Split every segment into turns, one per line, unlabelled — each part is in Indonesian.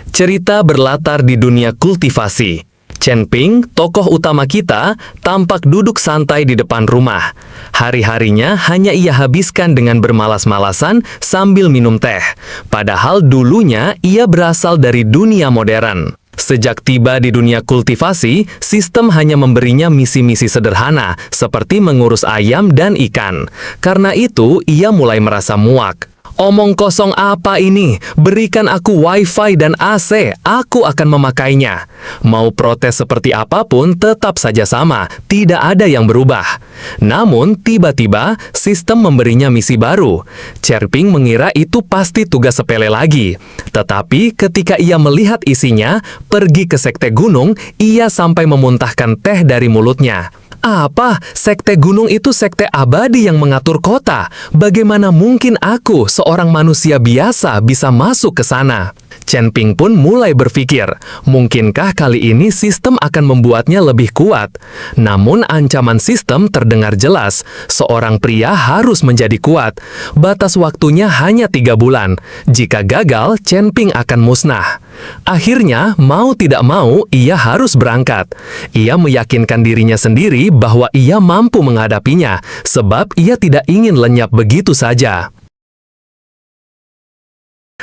Cerita berlatar di dunia kultivasi. Chen Ping, tokoh utama kita, tampak duduk santai di depan rumah. Hari-harinya hanya ia habiskan dengan bermalas-malasan sambil minum teh. Padahal dulunya ia berasal dari dunia modern. Sejak tiba di dunia kultivasi, sistem hanya memberinya misi-misi sederhana, seperti mengurus ayam dan ikan. Karena itu, ia mulai merasa muak. Omong kosong apa ini? Berikan aku wifi dan AC, aku akan memakainya. Mau protes seperti apapun tetap saja sama, tidak ada yang berubah. Namun, tiba-tiba, sistem memberinya misi baru. Chen Ping mengira itu pasti tugas sepele lagi. Tetapi, ketika ia melihat isinya, pergi ke sekte gunung, ia sampai memuntahkan teh dari mulutnya. Apa? Sekte gunung itu sekte abadi yang mengatur kota. Bagaimana mungkin aku, seorang manusia biasa, bisa masuk ke sana? Chen Ping pun mulai berpikir, mungkinkah kali ini sistem akan membuatnya lebih kuat? Namun ancaman sistem terdengar jelas, seorang pria harus menjadi kuat. Batas waktunya hanya 3 bulan. Jika gagal, Chen Ping akan musnah. Akhirnya, mau tidak mau, ia harus berangkat. Ia meyakinkan dirinya sendiri bahwa ia mampu menghadapinya, sebab ia tidak ingin lenyap begitu saja.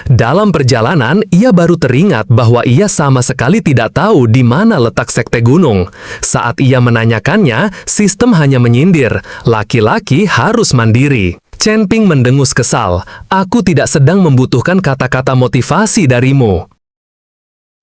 Dalam perjalanan, ia baru teringat bahwa ia sama sekali tidak tahu di mana letak sekte gunung. Saat ia menanyakannya, sistem hanya menyindir, laki-laki harus mandiri. Chen Ping mendengus kesal, aku tidak sedang membutuhkan kata-kata motivasi darimu.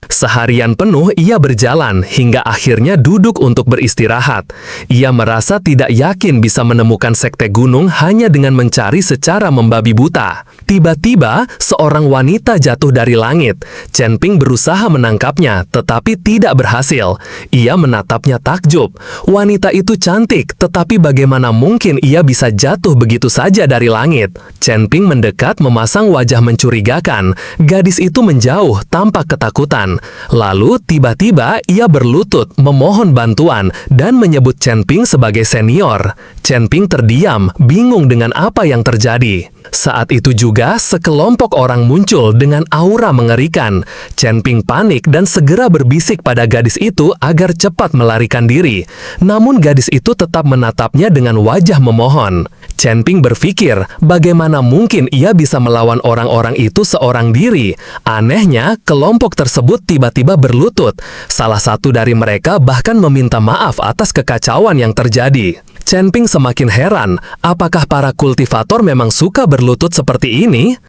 Seharian penuh ia berjalan hingga akhirnya duduk untuk beristirahat. Ia merasa tidak yakin bisa menemukan sekte gunung hanya dengan mencari secara membabi buta. Tiba-tiba, seorang wanita jatuh dari langit. Chen Ping berusaha menangkapnya, tetapi tidak berhasil. Ia menatapnya takjub. Wanita itu cantik, tetapi bagaimana mungkin ia bisa jatuh begitu saja dari langit? Chen Ping mendekat memasang wajah mencurigakan. Gadis itu menjauh tanpa ketakutan. Lalu tiba-tiba ia berlutut memohon bantuan dan menyebut Chen Ping sebagai senior. Chen Ping terdiam, bingung dengan apa yang terjadi. Saat itu juga sekelompok orang muncul dengan aura mengerikan. Chen Ping panik dan segera berbisik pada gadis itu agar cepat melarikan diri. Namun gadis itu tetap menatapnya dengan wajah memohon. Chen Ping berpikir, bagaimana mungkin ia bisa melawan orang-orang itu seorang diri? Anehnya, kelompok tersebut tiba-tiba berlutut. Salah satu dari mereka bahkan meminta maaf atas kekacauan yang terjadi. Chen Ping semakin heran, apakah para kultivator memang suka berlutut seperti ini?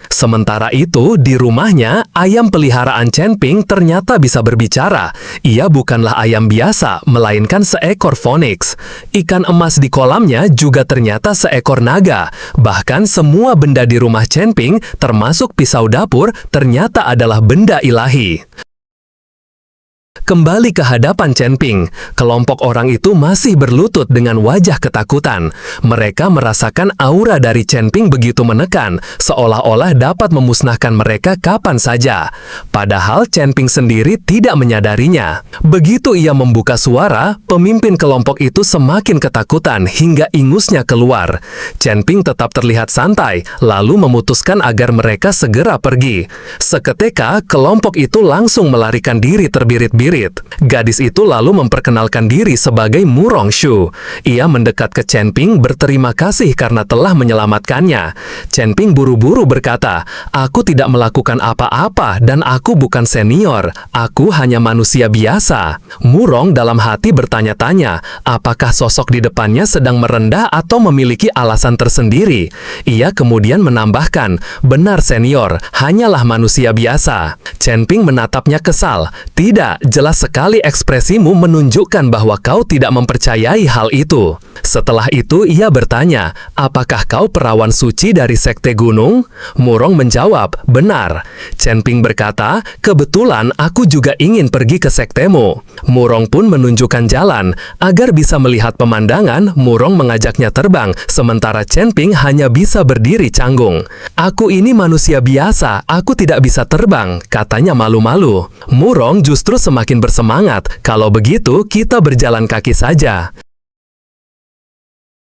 Sementara itu, di rumahnya, ayam peliharaan Chen Ping ternyata bisa berbicara. Ia bukanlah ayam biasa, melainkan seekor phoenix. Ikan emas di kolamnya juga ternyata seekor naga. Bahkan semua benda di rumah Chen Ping, termasuk pisau dapur, ternyata adalah benda ilahi. Kembali ke hadapan Chen Ping, kelompok orang itu masih berlutut dengan wajah ketakutan. Mereka merasakan aura dari Chen Ping begitu menekan, seolah-olah dapat memusnahkan mereka kapan saja. Padahal Chen Ping sendiri tidak menyadarinya. Begitu ia membuka suara, pemimpin kelompok itu semakin ketakutan hingga ingusnya keluar. Chen Ping tetap terlihat santai, lalu memutuskan agar mereka segera pergi. Seketika, kelompok itu langsung melarikan diri terbirit-birit. Gadis itu lalu memperkenalkan diri sebagai Mu Rongshu. Ia mendekat ke Chen Ping berterima kasih karena telah menyelamatkannya. Chen Ping buru-buru berkata, aku tidak melakukan apa-apa dan aku bukan senior. Aku hanya manusia biasa. Mu Rong dalam hati bertanya-tanya, apakah sosok di depannya sedang merendah atau memiliki alasan tersendiri? Ia kemudian menambahkan, benar senior, hanyalah manusia biasa. Chen Ping menatapnya kesal. Tidak, jelas sekali ekspresimu menunjukkan bahwa kau tidak mempercayai hal itu. Setelah itu ia bertanya, apakah kau perawan suci dari Sekte Gunung? Murong menjawab, benar. Chen Ping berkata, kebetulan aku juga ingin pergi ke sektemu. Murong pun menunjukkan jalan. Agar bisa melihat pemandangan, Murong mengajaknya terbang, sementara Chen Ping hanya bisa berdiri canggung. Aku ini manusia biasa, aku tidak bisa terbang, katanya malu-malu. Murong justru semakin bersemangat, kalau begitu kita berjalan kaki saja.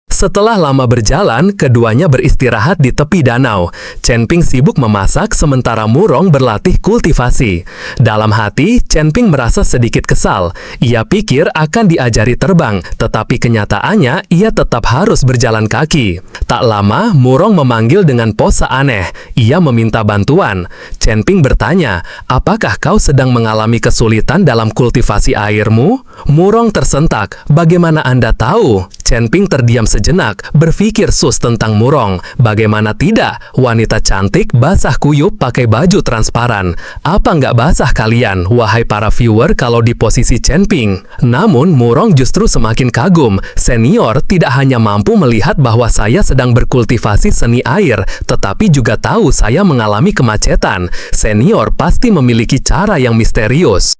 Setelah lama berjalan, keduanya beristirahat di tepi danau. Chen Ping sibuk memasak sementara Murong berlatih kultivasi. Dalam hati, Chen Ping merasa sedikit kesal. Ia pikir akan diajari terbang, tetapi kenyataannya ia tetap harus berjalan kaki. Tak lama, Murong memanggil dengan pose aneh. Ia meminta bantuan. Chen Ping bertanya, apakah kau sedang mengalami kesulitan dalam kultivasi airmu? Murong tersentak. Bagaimana Anda tahu? Chen Ping terdiam sejenak, berpikir sus tentang Murong. Bagaimana tidak? Wanita cantik basah kuyup pakai baju transparan. Apa nggak basah kalian, wahai para viewer kalau di posisi Chen Ping? Namun Murong justru semakin kagum. Senior tidak hanya mampu melihat bahwa saya sedang berkultivasi seni air, tetapi juga tahu saya mengalami kemacetan. Senior pasti memiliki cara yang misterius.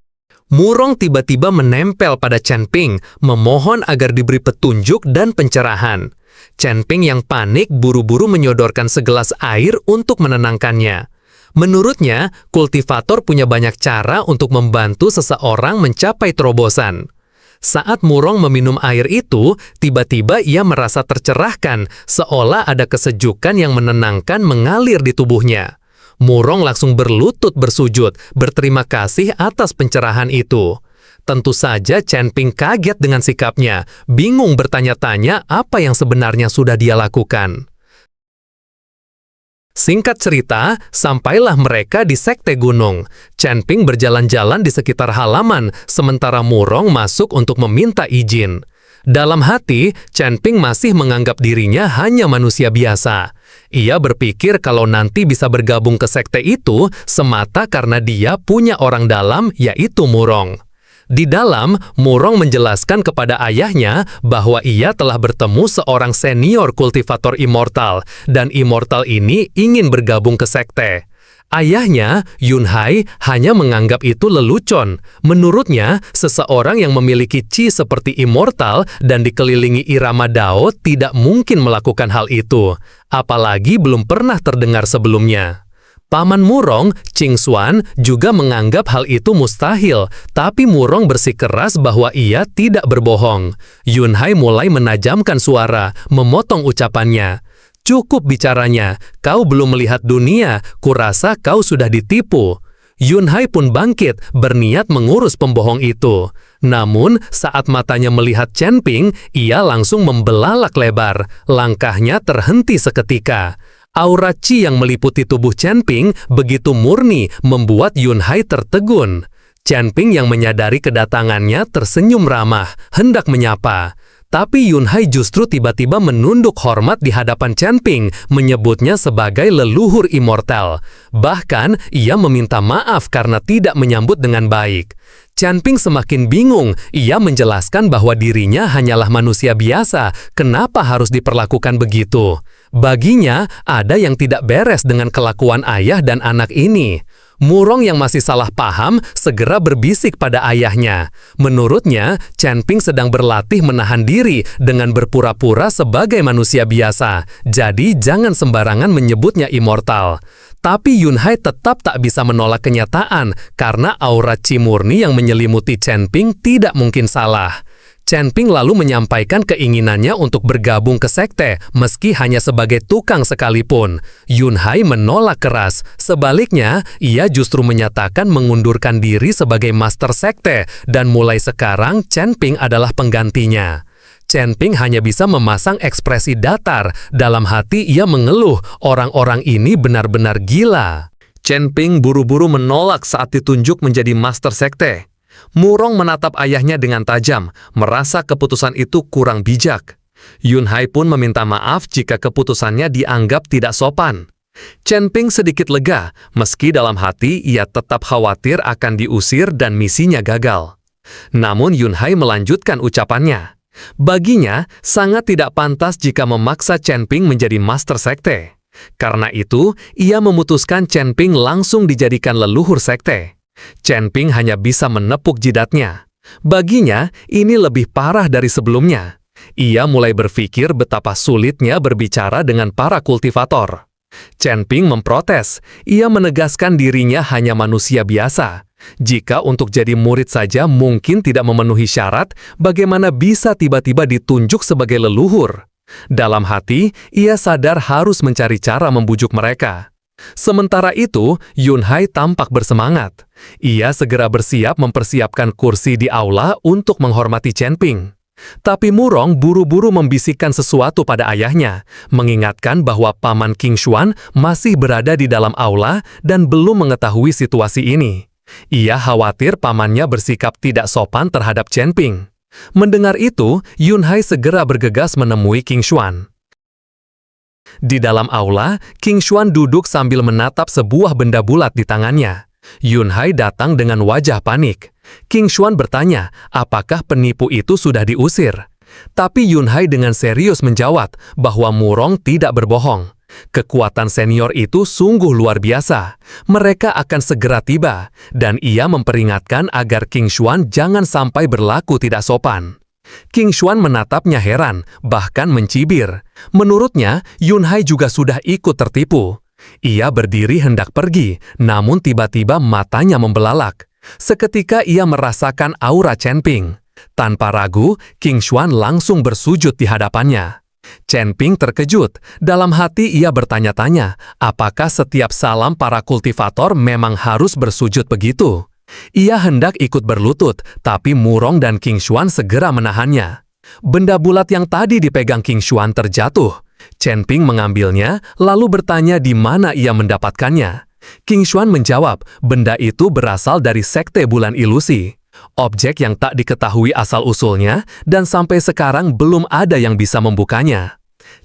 Murong tiba-tiba menempel pada Chen Ping, memohon agar diberi petunjuk dan pencerahan. Chen Ping yang panik buru-buru menyodorkan segelas air untuk menenangkannya. Menurutnya, kultivator punya banyak cara untuk membantu seseorang mencapai terobosan. Saat Murong meminum air itu, tiba-tiba ia merasa tercerahkan, seolah ada kesejukan yang menenangkan mengalir di tubuhnya. Murong langsung berlutut bersujud, berterima kasih atas pencerahan itu. Tentu saja Chen Ping kaget dengan sikapnya, bingung bertanya-tanya apa yang sebenarnya sudah dia lakukan. Singkat cerita, sampailah mereka di Sekte Gunung. Chen Ping berjalan-jalan di sekitar halaman, sementara Murong masuk untuk meminta izin. Dalam hati, Chen Ping masih menganggap dirinya hanya manusia biasa. Ia berpikir kalau nanti bisa bergabung ke sekte itu semata karena dia punya orang dalam, yaitu Murong. Di dalam, Murong menjelaskan kepada ayahnya bahwa ia telah bertemu seorang senior kultivator immortal, dan immortal ini ingin bergabung ke sekte. Ayahnya, Yun Hai, hanya menganggap itu lelucon. Menurutnya, seseorang yang memiliki chi seperti immortal dan dikelilingi irama Dao tidak mungkin melakukan hal itu, apalagi belum pernah terdengar sebelumnya. Paman Murong, Ching Xuan, juga menganggap hal itu mustahil, tapi Murong bersikeras bahwa ia tidak berbohong. Yun Hai mulai menajamkan suara, memotong ucapannya. Cukup bicaranya, kau belum melihat dunia, kurasa kau sudah ditipu. Yun Hai pun bangkit, berniat mengurus pembohong itu. Namun, saat matanya melihat Chen Ping, ia langsung membelalak lebar. Langkahnya terhenti seketika. Aura chi yang meliputi tubuh Chen Ping begitu murni membuat Yun Hai tertegun. Chen Ping yang menyadari kedatangannya tersenyum ramah, hendak menyapa. Tapi Yun Hai justru tiba-tiba menunduk hormat di hadapan Chen Ping, menyebutnya sebagai leluhur immortal. Bahkan, ia meminta maaf karena tidak menyambut dengan baik. Chen Ping semakin bingung, ia menjelaskan bahwa dirinya hanyalah manusia biasa, kenapa harus diperlakukan begitu? Baginya, ada yang tidak beres dengan kelakuan ayah dan anak ini. Murong yang masih salah paham segera berbisik pada ayahnya. Menurutnya, Chen Ping sedang berlatih menahan diri dengan berpura-pura sebagai manusia biasa. Jadi jangan sembarangan menyebutnya immortal. Tapi Yun Hai tetap tak bisa menolak kenyataan karena aura chi murni yang menyelimuti Chen Ping tidak mungkin salah. Chen Ping lalu menyampaikan keinginannya untuk bergabung ke sekte, meski hanya sebagai tukang sekalipun. Yun Hai menolak keras. Sebaliknya, ia justru menyatakan mengundurkan diri sebagai master sekte, dan mulai sekarang Chen Ping adalah penggantinya. Chen Ping hanya bisa memasang ekspresi datar. Dalam hati ia mengeluh, orang-orang ini benar-benar gila. Chen Ping buru-buru menolak saat ditunjuk menjadi master sekte. Murong menatap ayahnya dengan tajam, merasa keputusan itu kurang bijak. Yun Hai pun meminta maaf jika keputusannya dianggap tidak sopan. Chen Ping sedikit lega, meski dalam hati ia tetap khawatir akan diusir dan misinya gagal. Namun Yun Hai melanjutkan ucapannya. Baginya, sangat tidak pantas jika memaksa Chen Ping menjadi master sekte. Karena itu, ia memutuskan Chen Ping langsung dijadikan leluhur sekte. Chen Ping hanya bisa menepuk jidatnya. Baginya, ini lebih parah dari sebelumnya. Ia mulai berpikir betapa sulitnya berbicara dengan para kultivator. Chen Ping memprotes. Ia menegaskan dirinya hanya manusia biasa. Jika untuk jadi murid saja mungkin tidak memenuhi syarat, bagaimana bisa tiba-tiba ditunjuk sebagai leluhur? Dalam hati, ia sadar harus mencari cara membujuk mereka. Sementara itu, Yunhai tampak bersemangat. Ia segera bersiap mempersiapkan kursi di aula untuk menghormati Chen Ping. Tapi Murong buru-buru membisikkan sesuatu pada ayahnya, mengingatkan bahwa paman King Xuan masih berada di dalam aula dan belum mengetahui situasi ini. Ia khawatir pamannya bersikap tidak sopan terhadap Chen Ping. Mendengar itu, Yunhai segera bergegas menemui King Xuan. Di dalam aula, King Xuan duduk sambil menatap sebuah benda bulat di tangannya. Yunhai datang dengan wajah panik. King Xuan bertanya, apakah penipu itu sudah diusir? Tapi Yunhai dengan serius menjawab bahwa Murong tidak berbohong. Kekuatan senior itu sungguh luar biasa. Mereka akan segera tiba, dan ia memperingatkan agar King Xuan jangan sampai berlaku tidak sopan. King Xuan menatapnya heran, bahkan mencibir. Menurutnya, Yunhai juga sudah ikut tertipu. Ia berdiri hendak pergi, namun tiba-tiba matanya membelalak. Seketika ia merasakan aura Chen Ping. Tanpa ragu, King Xuan langsung bersujud di hadapannya. Chen Ping terkejut. Dalam hati ia bertanya-tanya, apakah setiap salam para kultivator memang harus bersujud begitu? Ia hendak ikut berlutut, tapi Murong dan King Xuan segera menahannya. Benda bulat yang tadi dipegang King Xuan terjatuh. Chen Ping mengambilnya, lalu bertanya di mana ia mendapatkannya. King Xuan menjawab, benda itu berasal dari sekte bulan ilusi. Objek yang tak diketahui asal-usulnya, dan sampai sekarang belum ada yang bisa membukanya.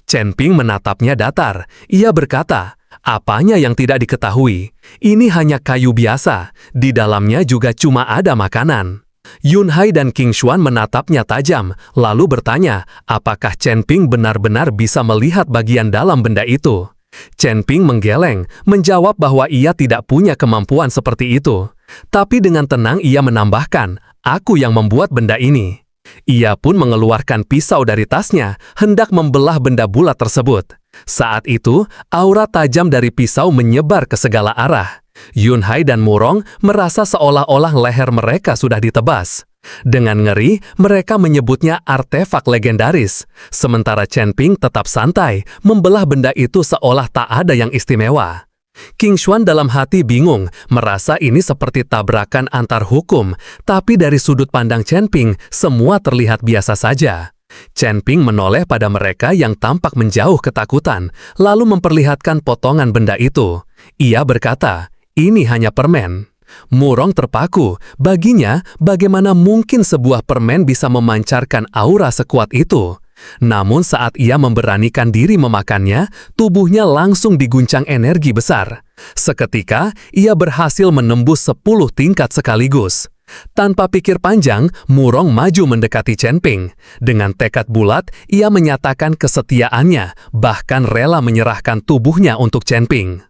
Chen Ping menatapnya datar. Ia berkata, apanya yang tidak diketahui? Ini hanya kayu biasa, di dalamnya juga cuma ada makanan. Yunhai dan King Xuan menatapnya tajam, lalu bertanya, apakah Chen Ping benar-benar bisa melihat bagian dalam benda itu? Chen Ping menggeleng, menjawab bahwa ia tidak punya kemampuan seperti itu. Tapi dengan tenang ia menambahkan, aku yang membuat benda ini. Ia pun mengeluarkan pisau dari tasnya, hendak membelah benda bulat tersebut. Saat itu, aura tajam dari pisau menyebar ke segala arah. Yunhai dan Murong merasa seolah-olah leher mereka sudah ditebas. Dengan ngeri, mereka menyebutnya artefak legendaris. Sementara Chen Ping tetap santai, membelah benda itu seolah tak ada yang istimewa. King Xuan dalam hati bingung, merasa ini seperti tabrakan antar hukum, tapi dari sudut pandang Chen Ping, semua terlihat biasa saja. Chen Ping menoleh pada mereka yang tampak menjauh ketakutan, lalu memperlihatkan potongan benda itu. Ia berkata, ini hanya permen. Murong terpaku, baginya bagaimana mungkin sebuah permen bisa memancarkan aura sekuat itu. Namun saat ia memberanikan diri memakannya, tubuhnya langsung diguncang energi besar. Seketika, ia berhasil menembus 10 tingkat sekaligus. Tanpa pikir panjang, Murong maju mendekati Chen Ping. Dengan tekad bulat, ia menyatakan kesetiaannya, bahkan rela menyerahkan tubuhnya untuk Chen Ping.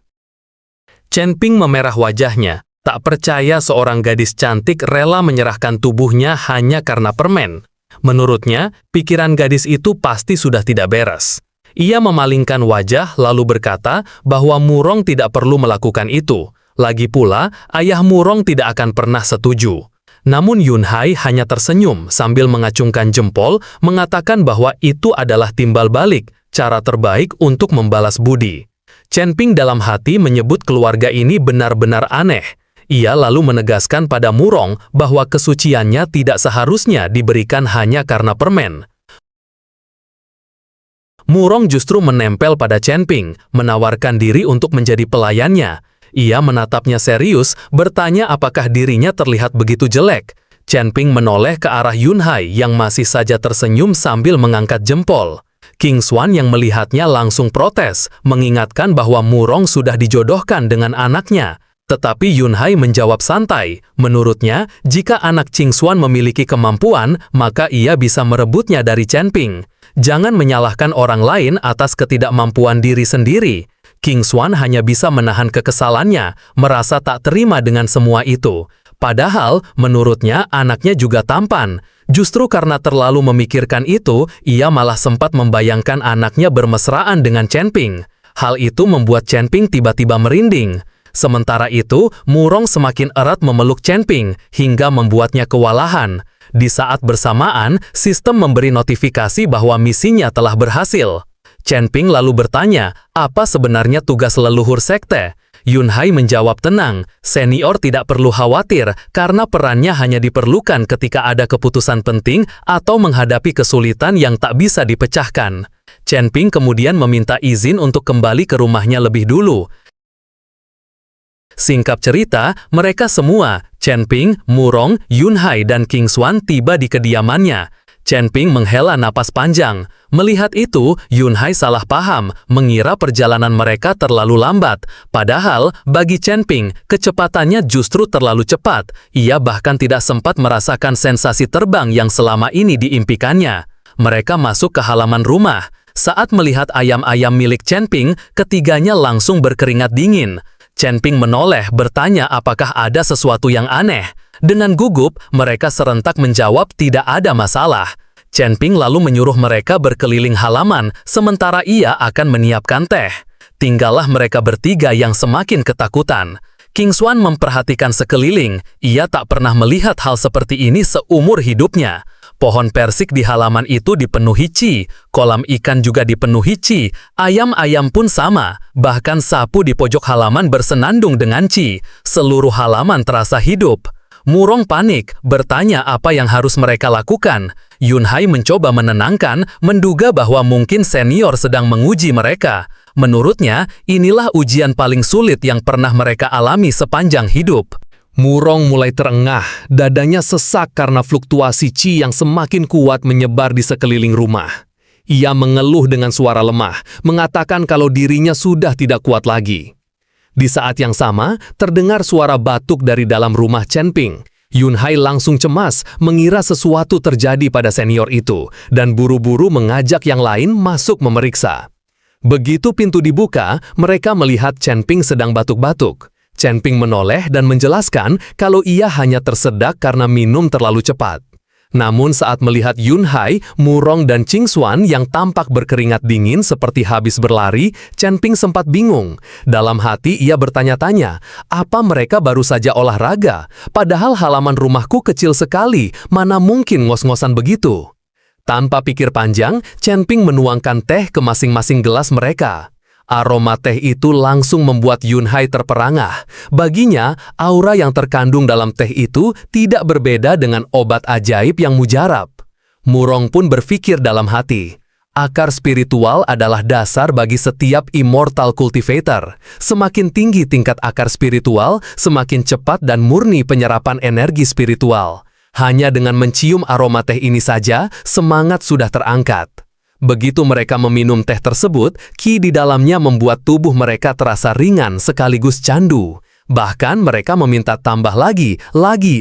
Chen Ping memerah wajahnya. Tak percaya seorang gadis cantik rela menyerahkan tubuhnya hanya karena permen. Menurutnya, pikiran gadis itu pasti sudah tidak beres. Ia memalingkan wajah lalu berkata bahwa Murong tidak perlu melakukan itu. Lagi pula, ayah Murong tidak akan pernah setuju. Namun Yunhai hanya tersenyum sambil mengacungkan jempol, mengatakan bahwa itu adalah timbal balik, cara terbaik untuk membalas budi. Chen Ping dalam hati menyebut keluarga ini benar-benar aneh. Ia lalu menegaskan pada Murong bahwa kesuciannya tidak seharusnya diberikan hanya karena permen. Murong justru menempel pada Chen Ping, menawarkan diri untuk menjadi pelayannya. Ia menatapnya serius, bertanya apakah dirinya terlihat begitu jelek. Chen Ping menoleh ke arah Yunhai yang masih saja tersenyum sambil mengangkat jempol. King Xuan yang melihatnya langsung protes, mengingatkan bahwa Murong sudah dijodohkan dengan anaknya. Tetapi Yunhai menjawab santai. Menurutnya, jika anak Qingxuan memiliki kemampuan, maka ia bisa merebutnya dari Chen Ping. Jangan menyalahkan orang lain atas ketidakmampuan diri sendiri. Qingxuan hanya bisa menahan kekesalannya, merasa tak terima dengan semua itu. Padahal, menurutnya anaknya juga tampan. Justru karena terlalu memikirkan itu, ia malah sempat membayangkan anaknya bermesraan dengan Chen Ping. Hal itu membuat Chen Ping tiba-tiba merinding. Sementara itu, Murong semakin erat memeluk Chen Ping hingga membuatnya kewalahan. Di saat bersamaan, sistem memberi notifikasi bahwa misinya telah berhasil. Chen Ping lalu bertanya, apa sebenarnya tugas leluhur sekte? Yunhai menjawab tenang, senior tidak perlu khawatir karena perannya hanya diperlukan ketika ada keputusan penting atau menghadapi kesulitan yang tak bisa dipecahkan. Chen Ping kemudian meminta izin untuk kembali ke rumahnya lebih dulu. Singkat cerita, mereka semua, Chen Ping, Murong, Yunhai, dan Qingxuan tiba di kediamannya. Chen Ping menghela napas panjang. Melihat itu, Yunhai salah paham, mengira perjalanan mereka terlalu lambat. Padahal, bagi Chen Ping, kecepatannya justru terlalu cepat. Ia bahkan tidak sempat merasakan sensasi terbang yang selama ini diimpikannya. Mereka masuk ke halaman rumah. Saat melihat ayam-ayam milik Chen Ping, ketiganya langsung berkeringat dingin. Chen Ping menoleh bertanya apakah ada sesuatu yang aneh. Dengan gugup, mereka serentak menjawab tidak ada masalah. Chen Ping lalu menyuruh mereka berkeliling halaman, sementara ia akan menyiapkan teh. Tinggallah mereka bertiga yang semakin ketakutan. Qingxuan memperhatikan sekeliling, ia tak pernah melihat hal seperti ini seumur hidupnya. Pohon persik di halaman itu dipenuhi qi, kolam ikan juga dipenuhi qi, ayam-ayam pun sama, bahkan sapu di pojok halaman bersenandung dengan qi. Seluruh halaman terasa hidup. Murong panik, bertanya apa yang harus mereka lakukan. Yunhai mencoba menenangkan, menduga bahwa mungkin senior sedang menguji mereka. Menurutnya, inilah ujian paling sulit yang pernah mereka alami sepanjang hidup. Murong mulai terengah, dadanya sesak karena fluktuasi qi yang semakin kuat menyebar di sekeliling rumah. Ia mengeluh dengan suara lemah, mengatakan kalau dirinya sudah tidak kuat lagi. Di saat yang sama, terdengar suara batuk dari dalam rumah Chen Ping. Yunhai langsung cemas, mengira sesuatu terjadi pada senior itu, dan buru-buru mengajak yang lain masuk memeriksa. Begitu pintu dibuka, mereka melihat Chen Ping sedang batuk-batuk. Chen Ping menoleh dan menjelaskan kalau ia hanya tersedak karena minum terlalu cepat. Namun saat melihat Yunhai, Murong, dan Qingxuan yang tampak berkeringat dingin seperti habis berlari, Chen Ping sempat bingung. Dalam hati ia bertanya-tanya, apa mereka baru saja olahraga? Padahal halaman rumahku kecil sekali, mana mungkin ngos-ngosan begitu? Tanpa pikir panjang, Chen Ping menuangkan teh ke masing-masing gelas mereka. Aroma teh itu langsung membuat Yunhai terperangah. Baginya, aura yang terkandung dalam teh itu tidak berbeda dengan obat ajaib yang mujarab. Murong pun berpikir dalam hati, akar spiritual adalah dasar bagi setiap immortal cultivator. Semakin tinggi tingkat akar spiritual, semakin cepat dan murni penyerapan energi spiritual. Hanya dengan mencium aroma teh ini saja, semangat sudah terangkat. Begitu mereka meminum teh tersebut, qi di dalamnya membuat tubuh mereka terasa ringan sekaligus candu. Bahkan mereka meminta tambah lagi,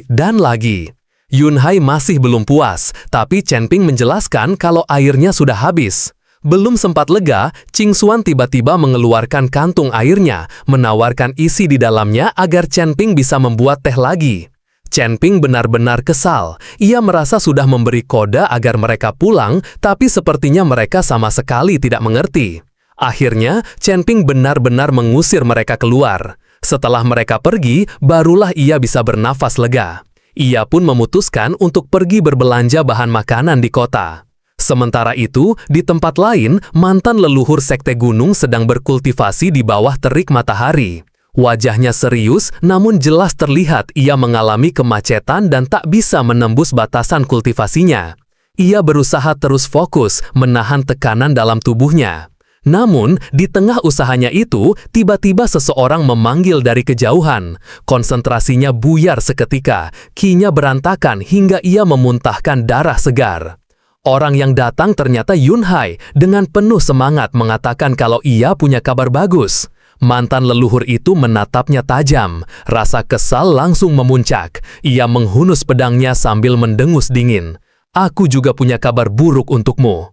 dan lagi. Yunhai masih belum puas, tapi Chen Ping menjelaskan kalau airnya sudah habis. Belum sempat lega, Qingxuan tiba-tiba mengeluarkan kantung airnya, menawarkan isi di dalamnya agar Chen Ping bisa membuat teh lagi. Chen Ping benar-benar kesal. Ia merasa sudah memberi kode agar mereka pulang, tapi sepertinya mereka sama sekali tidak mengerti. Akhirnya, Chen Ping benar-benar mengusir mereka keluar. Setelah mereka pergi, barulah ia bisa bernafas lega. Ia pun memutuskan untuk pergi berbelanja bahan makanan di kota. Sementara itu, di tempat lain, mantan leluhur Sekte Gunung sedang berkultivasi di bawah terik matahari. Wajahnya serius, namun jelas terlihat ia mengalami kemacetan dan tak bisa menembus batasan kultivasinya. Ia berusaha terus fokus, menahan tekanan dalam tubuhnya. Namun, di tengah usahanya itu, tiba-tiba seseorang memanggil dari kejauhan. Konsentrasinya buyar seketika, qi-nya berantakan hingga ia memuntahkan darah segar. Orang yang datang ternyata Yunhai, dengan penuh semangat mengatakan kalau ia punya kabar bagus.
Mantan leluhur itu menatapnya tajam. Rasa kesal langsung memuncak. Ia menghunus pedangnya sambil mendengus dingin. Aku juga punya kabar buruk untukmu.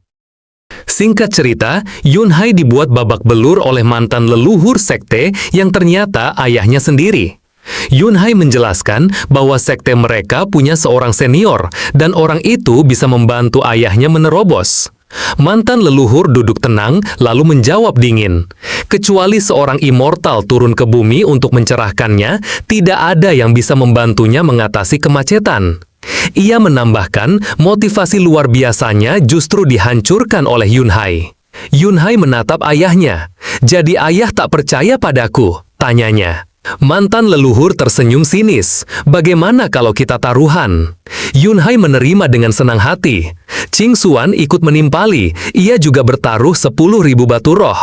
Singkat cerita, Yunhai dibuat babak belur oleh mantan leluhur sekte yang ternyata ayahnya sendiri. Yunhai menjelaskan bahwa sekte mereka punya seorang senior dan orang itu bisa membantu ayahnya menerobos. Mantan leluhur duduk tenang lalu menjawab dingin. Kecuali seorang immortal turun ke bumi untuk mencerahkannya, tidak ada yang bisa membantunya mengatasi kemacetan. Ia menambahkan motivasi luar biasanya justru dihancurkan oleh Yunhai. Yunhai menatap ayahnya. Jadi ayah tak percaya padaku? Tanyanya. Mantan leluhur tersenyum sinis. Bagaimana kalau kita taruhan? Yunhai menerima dengan senang hati. Ching Xuan ikut menimpali. Ia juga bertaruh 10.000 batu roh.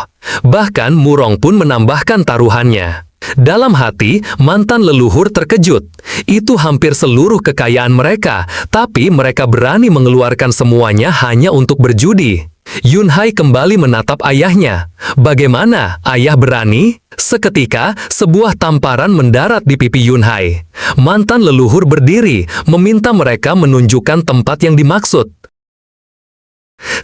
Bahkan Murong pun menambahkan taruhannya. Dalam hati, mantan leluhur terkejut. Itu hampir seluruh kekayaan mereka, tapi mereka berani mengeluarkan semuanya hanya untuk berjudi. Yunhai kembali menatap ayahnya. Bagaimana, ayah berani? Seketika, sebuah tamparan mendarat di pipi Yunhai. Mantan leluhur berdiri, meminta mereka menunjukkan tempat yang dimaksud.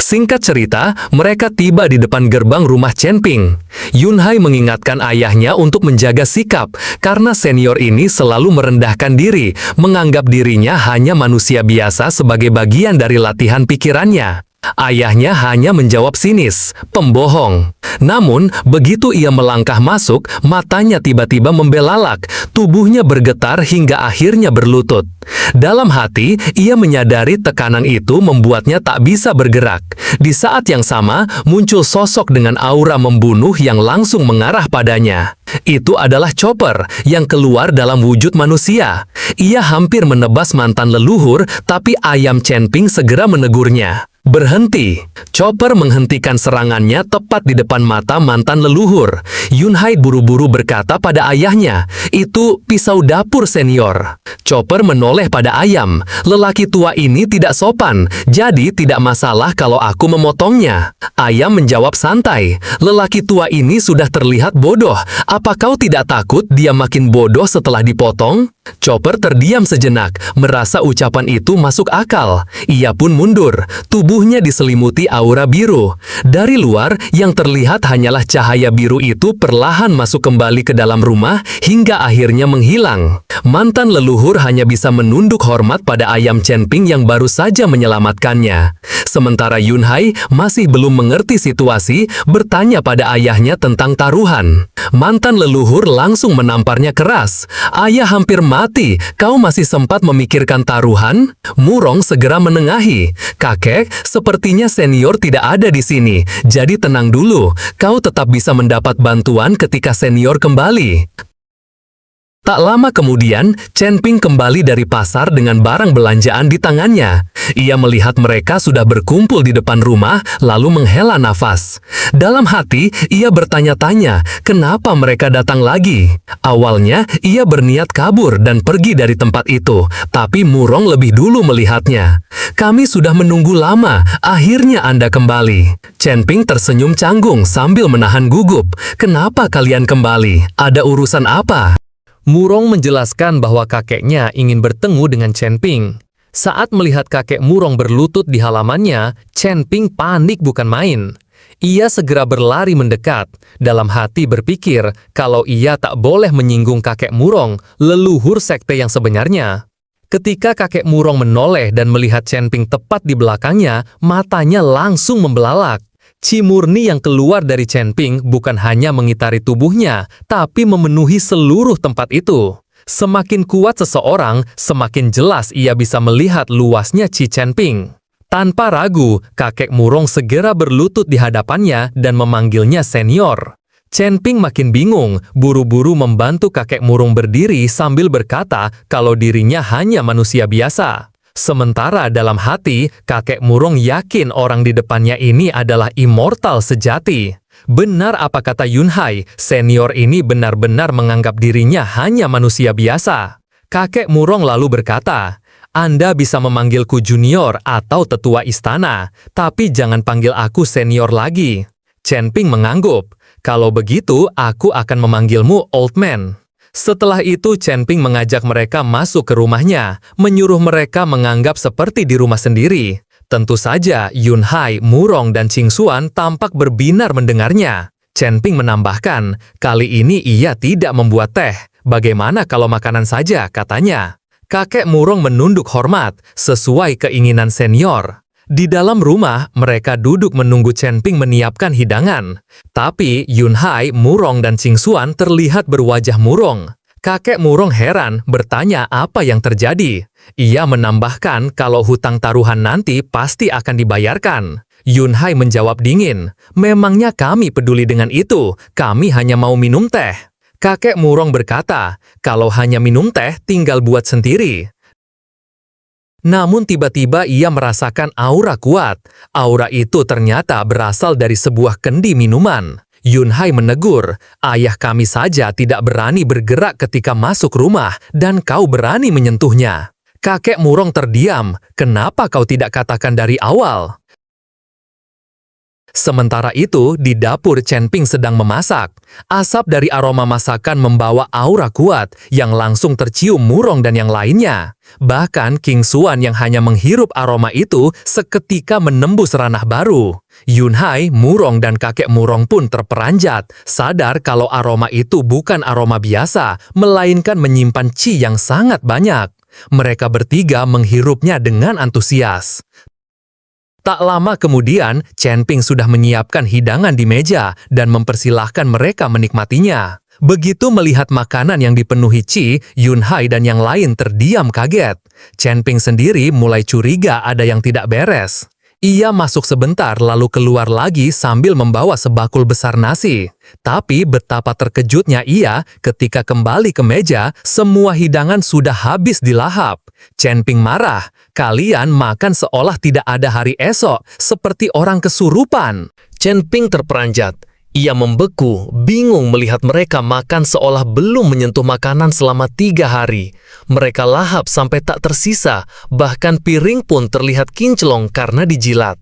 Singkat cerita, mereka tiba di depan gerbang rumah Chen Ping. Yunhai mengingatkan ayahnya untuk menjaga sikap, karena senior ini selalu merendahkan diri, menganggap dirinya hanya manusia biasa sebagai bagian dari latihan pikirannya. Ayahnya hanya menjawab sinis, pembohong. Namun, begitu ia melangkah masuk, matanya tiba-tiba membelalak, tubuhnya bergetar hingga akhirnya berlutut. Dalam hati, ia menyadari tekanan itu membuatnya tak bisa bergerak. Di saat yang sama, muncul sosok dengan aura membunuh yang langsung mengarah padanya. Itu adalah Chopper yang keluar dalam wujud manusia. Ia hampir menebas mantan leluhur, tapi ayam Chen Ping segera menegurnya. Berhenti. Chopper menghentikan serangannya tepat di depan mata mantan leluhur. Yunhai buru-buru berkata pada ayahnya, "Itu pisau dapur senior." Chopper menoleh pada ayam. "Lelaki tua ini tidak sopan, jadi tidak masalah kalau aku memotongnya." Ayam menjawab santai, "Lelaki tua ini sudah terlihat bodoh. Apa kau tidak takut dia makin bodoh setelah dipotong?" Chopper terdiam sejenak, merasa ucapan itu masuk akal. Ia pun mundur. Tubuhnya diselimuti aura biru. Dari luar, yang terlihat hanyalah cahaya biru itu perlahan masuk kembali ke dalam rumah hingga akhirnya menghilang. Mantan leluhur hanya bisa menunduk hormat pada ayam Chen Ping yang baru saja menyelamatkannya. Sementara Yunhai masih belum mengerti situasi, bertanya pada ayahnya tentang taruhan. Mantan leluhur langsung menamparnya keras. "Ayah hampir mati, kau masih sempat memikirkan taruhan?" Murong segera menengahi. "Kakek, sepertinya senior tidak ada di sini, jadi tenang dulu, kau tetap bisa mendapat bantuan ketika senior kembali." Tak lama kemudian, Chen Ping kembali dari pasar dengan barang belanjaan di tangannya. Ia melihat mereka sudah berkumpul di depan rumah, lalu menghela nafas. Dalam hati, ia bertanya-tanya, kenapa mereka datang lagi? Awalnya, ia berniat kabur dan pergi dari tempat itu, tapi Murong lebih dulu melihatnya. "Kami sudah menunggu lama, akhirnya Anda kembali." Chen Ping tersenyum canggung sambil menahan gugup. "Kenapa kalian kembali? Ada urusan apa?"
Murong menjelaskan bahwa kakeknya ingin bertemu dengan Chen Ping. Saat melihat kakek Murong berlutut di halamannya, Chen Ping panik bukan main. Ia segera berlari mendekat, dalam hati berpikir kalau ia tak boleh menyinggung kakek Murong, leluhur sekte yang sebenarnya. Ketika kakek Murong menoleh dan melihat Chen Ping tepat di belakangnya, matanya langsung membelalak. Chi murni yang keluar dari Chen Ping bukan hanya mengitari tubuhnya, tapi memenuhi seluruh tempat itu. Semakin kuat seseorang, semakin jelas ia bisa melihat luasnya Chi Chen Ping. Tanpa ragu, kakek Murong segera berlutut di hadapannya dan memanggilnya senior. Chen Ping makin bingung, buru-buru membantu kakek Murong berdiri sambil berkata kalau dirinya hanya manusia biasa. Sementara dalam hati, kakek Murong yakin orang di depannya ini adalah immortal sejati. Benar apa kata Yunhai, senior ini benar-benar menganggap dirinya hanya manusia biasa. Kakek Murong lalu berkata, "Anda bisa memanggilku junior atau tetua istana, tapi jangan panggil aku senior lagi." Chen Ping mengangguk.
Kalau begitu, aku akan memanggilmu Old Man. Setelah itu, Chen Ping mengajak mereka masuk ke rumahnya, menyuruh mereka menganggap seperti di rumah sendiri. Tentu saja, Yun Hai, Murong, dan Ching Xuan tampak berbinar mendengarnya. Chen Ping menambahkan, kali ini ia tidak membuat teh. Bagaimana kalau makanan saja, katanya. Kakek Murong menunduk hormat, sesuai keinginan senior. Di dalam rumah, mereka duduk menunggu Chen Ping menyiapkan hidangan. Tapi Yun Hai, Murong, dan Ching Xuan terlihat berwajah murung. Kakek Murong heran, bertanya apa yang terjadi. Ia menambahkan kalau hutang taruhan nanti pasti akan dibayarkan. Yun Hai menjawab dingin, memangnya kami peduli dengan itu, kami hanya mau minum teh. Kakek Murong berkata, kalau hanya minum teh tinggal buat sendiri. Namun tiba-tiba ia merasakan aura kuat. Aura itu ternyata berasal dari sebuah kendi minuman. Yun Hai menegur, ayah kami saja tidak berani bergerak ketika masuk rumah dan kau berani menyentuhnya. Kakek Murong terdiam, kenapa kau tidak katakan dari awal? Sementara itu, di dapur Chen Ping sedang memasak. Asap dari aroma masakan membawa aura kuat yang langsung tercium Murong dan yang lainnya. Bahkan King Xuan yang hanya menghirup aroma itu seketika menembus ranah baru. Yun Hai, Murong, dan kakek Murong pun terperanjat, sadar kalau aroma itu bukan aroma biasa, melainkan menyimpan qi yang sangat banyak. Mereka bertiga menghirupnya dengan antusias. Tak lama kemudian, Chen Ping sudah menyiapkan hidangan di meja dan mempersilahkan mereka menikmatinya. Begitu melihat makanan yang dipenuhi qi, Yun Hai dan yang lain terdiam kaget. Chen Ping sendiri mulai curiga ada yang tidak beres. Ia masuk sebentar lalu keluar lagi sambil membawa sebakul besar nasi. Tapi betapa terkejutnya ia ketika kembali ke meja, semua hidangan sudah habis dilahap. Chen Ping marah, kalian makan seolah tidak ada hari esok, seperti orang kesurupan.
Chen Ping terperanjat. Ia membeku, bingung melihat mereka makan seolah belum menyentuh makanan selama 3 hari. Mereka lahap sampai tak tersisa, bahkan piring pun terlihat kinclong karena dijilat.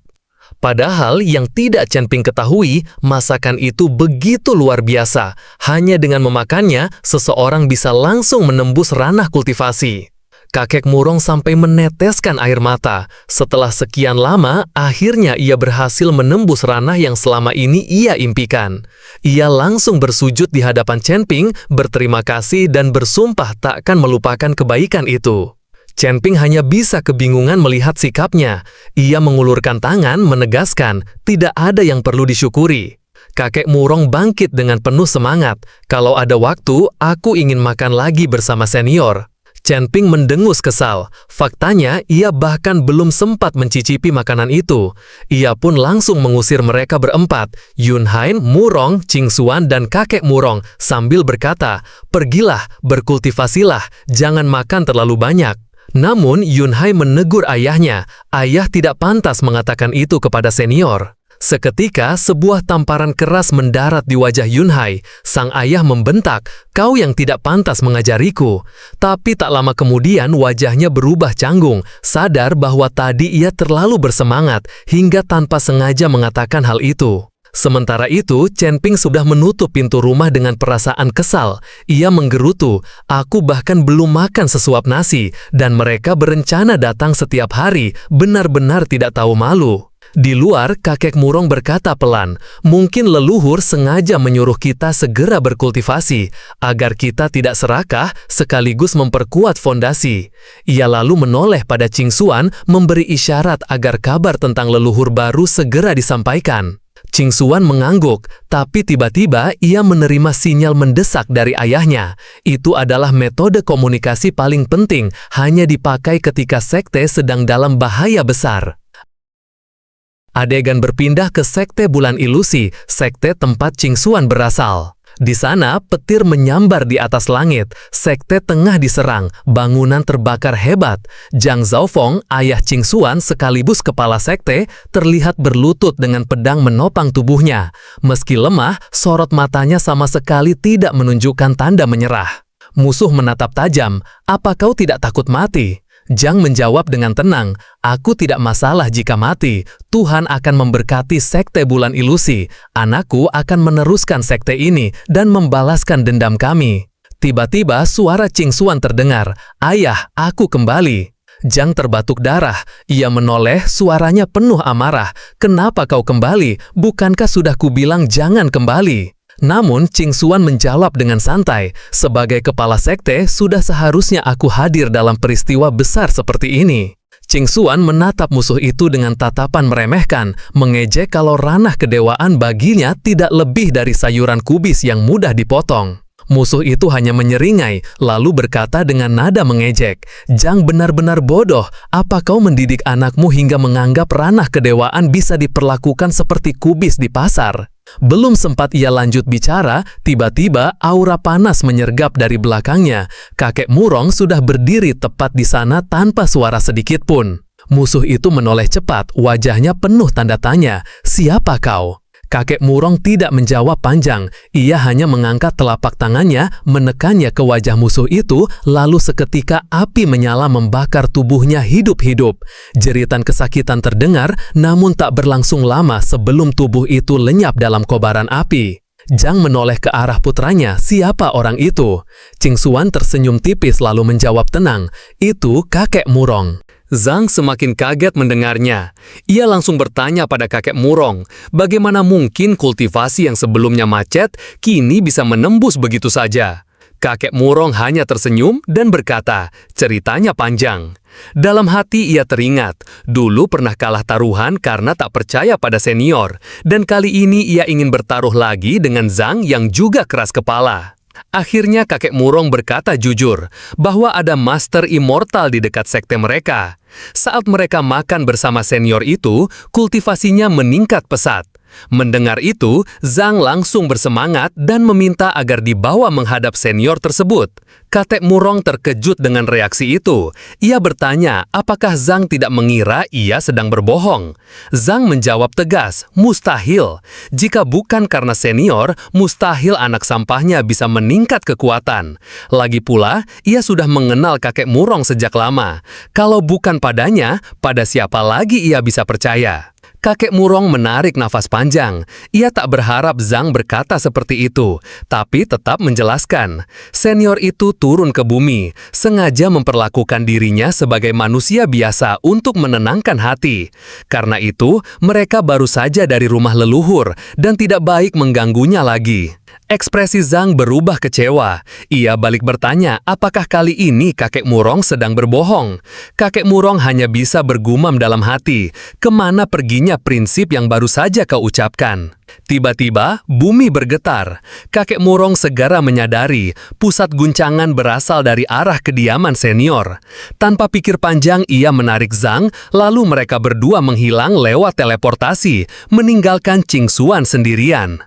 Padahal yang tidak Chen Ping ketahui, masakan itu begitu luar biasa. Hanya dengan memakannya, seseorang bisa langsung menembus ranah kultivasi. Kakek Murong sampai meneteskan air mata. Setelah sekian lama, akhirnya ia berhasil menembus ranah yang selama ini ia impikan. Ia langsung bersujud di hadapan Chen Ping, berterima kasih dan bersumpah takkan melupakan kebaikan itu. Chen Ping hanya bisa kebingungan melihat sikapnya. Ia mengulurkan tangan menegaskan, tidak ada yang perlu disyukuri. Kakek Murong bangkit dengan penuh semangat. Kalau ada waktu, aku ingin makan lagi bersama senior. Chen Ping mendengus kesal. Faktanya, ia bahkan belum sempat mencicipi makanan itu. Ia pun langsung mengusir mereka berempat, Yun Hai, Murong, Ching Xuan, dan kakek Murong, sambil berkata, pergilah, berkultivasilah, jangan makan terlalu banyak. Namun, Yun Hai menegur ayahnya. Ayah tidak pantas mengatakan itu kepada senior. Seketika, sebuah tamparan keras mendarat di wajah Yun Hai. Sang ayah membentak, kau yang tidak pantas mengajariku. Tapi tak lama kemudian wajahnya berubah canggung, sadar bahwa tadi ia terlalu bersemangat hingga tanpa sengaja mengatakan hal itu. Sementara itu, Chen Ping sudah menutup pintu rumah dengan perasaan kesal. Ia menggerutu, aku bahkan belum makan sesuap nasi, dan mereka berencana datang setiap hari, benar-benar tidak tahu malu. Di luar, kakek Murong berkata pelan, mungkin leluhur sengaja menyuruh kita segera berkultivasi, agar kita tidak serakah sekaligus memperkuat fondasi. Ia lalu menoleh pada Ching Xuan, memberi isyarat agar kabar tentang leluhur baru segera disampaikan. Ching Xuan mengangguk, tapi tiba-tiba ia menerima sinyal mendesak dari ayahnya. Itu adalah metode komunikasi paling penting, hanya dipakai ketika sekte sedang dalam bahaya besar. Adegan berpindah ke sekte bulan ilusi, sekte tempat Ching Xuan berasal. Di sana, petir menyambar di atas langit. Sekte tengah diserang, bangunan terbakar hebat. Zhang Zaofeng, ayah Ching Xuan sekaligus kepala sekte, terlihat berlutut dengan pedang menopang tubuhnya. Meski lemah, sorot matanya sama sekali tidak menunjukkan tanda menyerah. Musuh menatap tajam, apa kau tidak takut mati? Zhang menjawab dengan tenang, "Aku tidak masalah jika mati. Tuhan akan memberkati sekte bulan ilusi. Anakku akan meneruskan sekte ini dan membalaskan dendam kami." Tiba-tiba suara Qingxuan terdengar, "Ayah, aku kembali." Zhang terbatuk darah. Ia menoleh, suaranya penuh amarah. "Kenapa kau kembali? Bukankah sudah kubilang jangan kembali?" Namun, Qingxuan menjawab dengan santai, "Sebagai kepala sekte, sudah seharusnya aku hadir dalam peristiwa besar seperti ini." Qingxuan menatap musuh itu dengan tatapan meremehkan, mengejek kalau ranah kedewaan baginya tidak lebih dari sayuran kubis yang mudah dipotong. Musuh itu hanya menyeringai, lalu berkata dengan nada mengejek, "Zhang benar-benar bodoh. Apa kau mendidik anakmu hingga menganggap ranah kedewaan bisa diperlakukan seperti kubis di pasar?" Belum sempat ia lanjut bicara, tiba-tiba aura panas menyergap dari belakangnya. Kakek Murong sudah berdiri tepat di sana tanpa suara sedikit pun. Musuh itu menoleh cepat, wajahnya penuh tanda tanya, "Siapa kau?" Kakek Murong tidak menjawab panjang, ia hanya mengangkat telapak tangannya, menekannya ke wajah musuh itu, lalu seketika api menyala membakar tubuhnya hidup-hidup. Jeritan kesakitan terdengar, namun tak berlangsung lama sebelum tubuh itu lenyap dalam kobaran api. Zhang menoleh ke arah putranya, "Siapa orang itu?" Qingxuan tersenyum tipis lalu menjawab tenang, "Itu kakek Murong."
Zhang semakin kaget mendengarnya. Ia langsung bertanya pada kakek Murong, bagaimana mungkin kultivasi yang sebelumnya macet, kini bisa menembus begitu saja. Kakek Murong hanya tersenyum dan berkata, ceritanya panjang. Dalam hati ia teringat, dulu pernah kalah taruhan karena tak percaya pada senior, dan kali ini ia ingin bertaruh lagi dengan Zhang yang juga keras kepala. Akhirnya kakek Murong berkata jujur bahwa ada master immortal di dekat sekte mereka. Saat mereka makan bersama senior itu, kultivasinya meningkat pesat. Mendengar itu, Zhang langsung bersemangat dan meminta agar dibawa menghadap senior tersebut. Kakek Murong terkejut dengan reaksi itu. Ia bertanya apakah Zhang tidak mengira ia sedang berbohong. Zhang menjawab tegas, mustahil. Jika bukan karena senior, mustahil anak sampahnya bisa meningkat kekuatan. Lagi pula, ia sudah mengenal kakek Murong sejak lama. Kalau bukan padanya, pada siapa lagi ia bisa percaya? Kakek Murong menarik nafas panjang. Ia tak berharap Zhang berkata seperti itu, tapi tetap menjelaskan. Senior itu turun ke bumi, sengaja memperlakukan dirinya sebagai manusia biasa untuk menenangkan hati. Karena itu, mereka baru saja dari rumah leluhur dan tidak baik mengganggunya lagi. Ekspresi Zhang berubah kecewa. Ia balik bertanya, apakah kali ini kakek Murong sedang berbohong? Kakek Murong hanya bisa bergumam dalam hati, kemana perginya prinsip yang baru saja kau ucapkan? Tiba-tiba, bumi bergetar. Kakek Murong segera menyadari, pusat guncangan berasal dari arah kediaman senior. Tanpa pikir panjang, ia menarik Zhang, lalu mereka berdua menghilang lewat teleportasi, meninggalkan Qingxuan sendirian.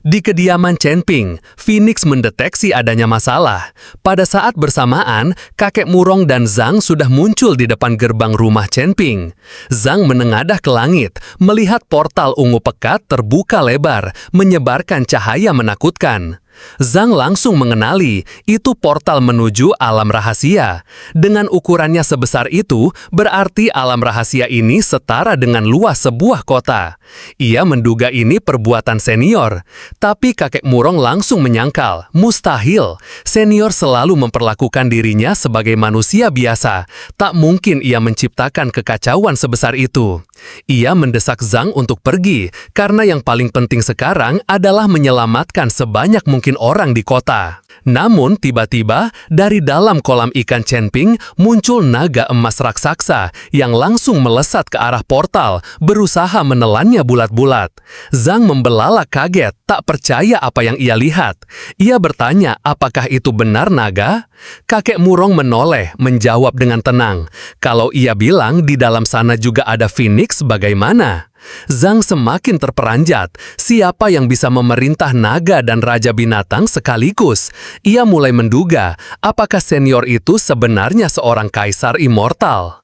Di kediaman Chen Ping, Phoenix mendeteksi adanya masalah. Pada saat bersamaan, kakek Murong dan Zhang sudah muncul di depan gerbang rumah Chen Ping. Zhang menengadah ke langit, melihat portal ungu pekat terbuka lebar, menyebarkan cahaya menakutkan. Zhang langsung mengenali, itu portal menuju alam rahasia. Dengan ukurannya sebesar itu, berarti alam rahasia ini setara dengan luas sebuah kota. Ia menduga ini perbuatan senior, tapi kakek Murong langsung menyangkal, mustahil. Senior selalu memperlakukan dirinya sebagai manusia biasa, tak mungkin ia menciptakan kekacauan sebesar itu. Ia mendesak Zhang untuk pergi, karena yang paling penting sekarang adalah menyelamatkan sebanyak mungkin orang di kota. Namun, tiba-tiba, dari dalam kolam ikan Chen Ping muncul naga emas raksasa yang langsung melesat ke arah portal, berusaha menelannya bulat-bulat. Zhang membelalak kaget, tak percaya apa yang ia lihat. Ia bertanya, apakah itu benar naga? Kakek Murong menoleh, menjawab dengan tenang. Kalau ia bilang di dalam sana juga ada Phoenix, bagaimana? Zhang semakin terperanjat. Siapa yang bisa memerintah naga dan raja binatang sekaligus? Ia mulai menduga, apakah senior itu sebenarnya seorang kaisar immortal?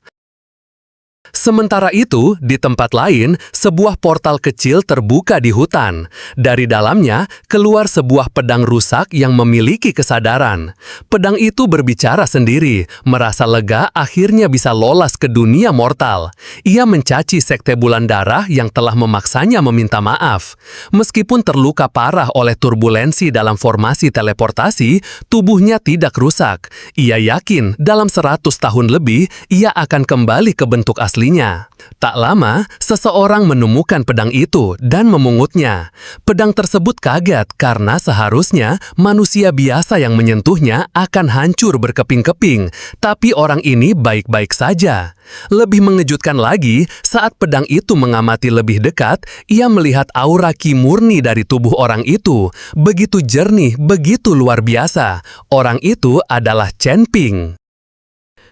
Sementara itu, di tempat lain, sebuah portal kecil terbuka di hutan. Dari dalamnya, keluar sebuah pedang rusak yang memiliki kesadaran. Pedang itu berbicara sendiri, merasa lega akhirnya bisa lolos ke dunia mortal. Ia mencaci sekte bulan darah yang telah memaksanya meminta maaf. Meskipun terluka parah oleh turbulensi dalam formasi teleportasi, tubuhnya tidak rusak. Ia yakin dalam 100 tahun lebih, ia akan kembali ke bentuk aslinya. Tak lama, seseorang menemukan pedang itu dan memungutnya. Pedang tersebut kaget karena seharusnya manusia biasa yang menyentuhnya akan hancur berkeping-keping, tapi orang ini baik-baik saja. Lebih mengejutkan lagi, saat pedang itu mengamati lebih dekat, ia melihat aura ki murni dari tubuh orang itu. Begitu jernih, begitu luar biasa. Orang itu adalah Chen Ping.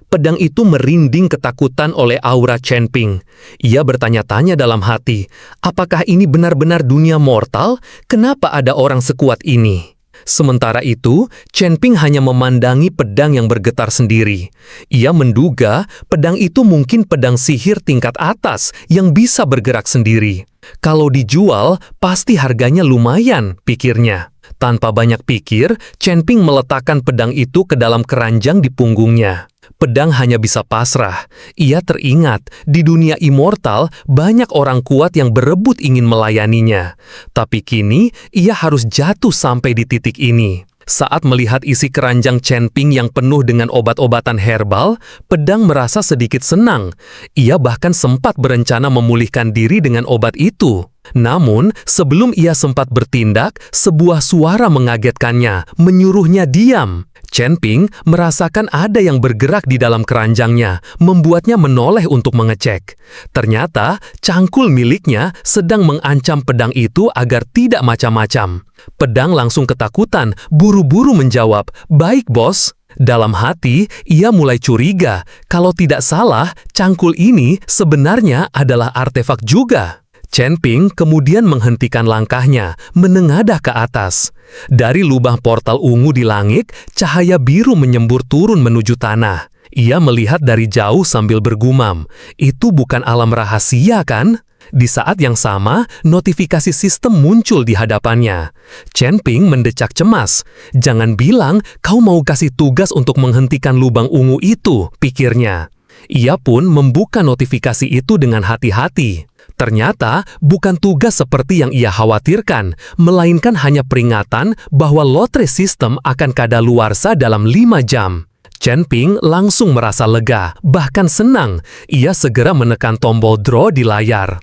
Pedang itu merinding ketakutan oleh aura Chen Ping. Ia bertanya-tanya dalam hati, apakah ini benar-benar dunia mortal? Kenapa ada orang sekuat ini? Sementara itu, Chen Ping hanya memandangi pedang yang bergetar sendiri. Ia menduga pedang itu mungkin pedang sihir tingkat atas yang bisa bergerak sendiri. Kalau dijual, pasti harganya lumayan, pikirnya. Tanpa banyak pikir, Chen Ping meletakkan pedang itu ke dalam keranjang di punggungnya. Pedang hanya bisa pasrah. Ia teringat, di dunia immortal banyak orang kuat yang berebut ingin melayaninya. Tapi kini, ia harus jatuh sampai di titik ini. Saat melihat isi keranjang Chen Ping yang penuh dengan obat-obatan herbal, pedang merasa sedikit senang. Ia bahkan sempat berencana memulihkan diri dengan obat itu. Namun, sebelum ia sempat bertindak, sebuah suara mengagetkannya, menyuruhnya diam. Chen Ping merasakan ada yang bergerak di dalam keranjangnya, membuatnya menoleh untuk mengecek. Ternyata, cangkul miliknya sedang mengancam pedang itu agar tidak macam-macam. Pedang langsung ketakutan, buru-buru menjawab, "Baik, bos." Dalam hati, ia mulai curiga. Kalau tidak salah, cangkul ini sebenarnya adalah artefak juga. Chen Ping kemudian menghentikan langkahnya, menengadah ke atas. Dari lubang portal ungu di langit, cahaya biru menyembur turun menuju tanah. Ia melihat dari jauh sambil bergumam, "Itu bukan alam rahasia, kan?" Di saat yang sama, notifikasi sistem muncul di hadapannya. Chen Ping mendecak cemas. "Jangan bilang kau mau kasih tugas untuk menghentikan lubang ungu itu," pikirnya. Ia pun membuka notifikasi itu dengan hati-hati. Ternyata bukan tugas seperti yang ia khawatirkan, melainkan hanya peringatan bahwa lotre sistem akan kadaluarsa dalam 5 jam. Chen Ping langsung merasa lega, bahkan senang. Ia segera menekan tombol draw di layar.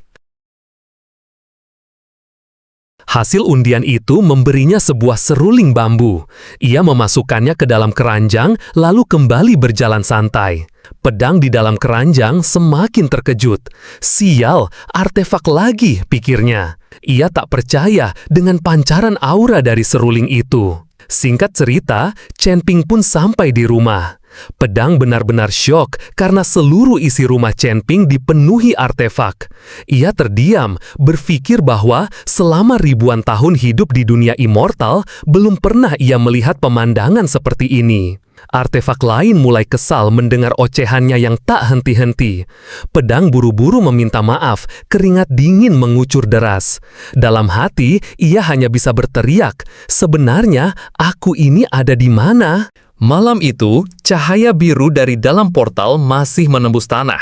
Hasil undian itu memberinya sebuah seruling bambu. Ia memasukkannya ke dalam keranjang, lalu kembali berjalan santai. Pedang di dalam keranjang semakin terkejut. "Sial, artefak lagi," pikirnya. Ia tak percaya dengan pancaran aura dari seruling itu. Singkat cerita, Chen Ping pun sampai di rumah. Pedang benar-benar syok karena seluruh isi rumah Chen Ping dipenuhi artefak. Ia terdiam, berpikir bahwa selama ribuan tahun hidup di dunia immortal, belum pernah ia melihat pemandangan seperti ini. Artefak lain mulai kesal mendengar ocehannya yang tak henti-henti. Pedang buru-buru meminta maaf, keringat dingin mengucur deras. Dalam hati, ia hanya bisa berteriak, "Sebenarnya, aku ini ada di mana?" Malam itu, cahaya biru dari dalam portal masih menembus tanah.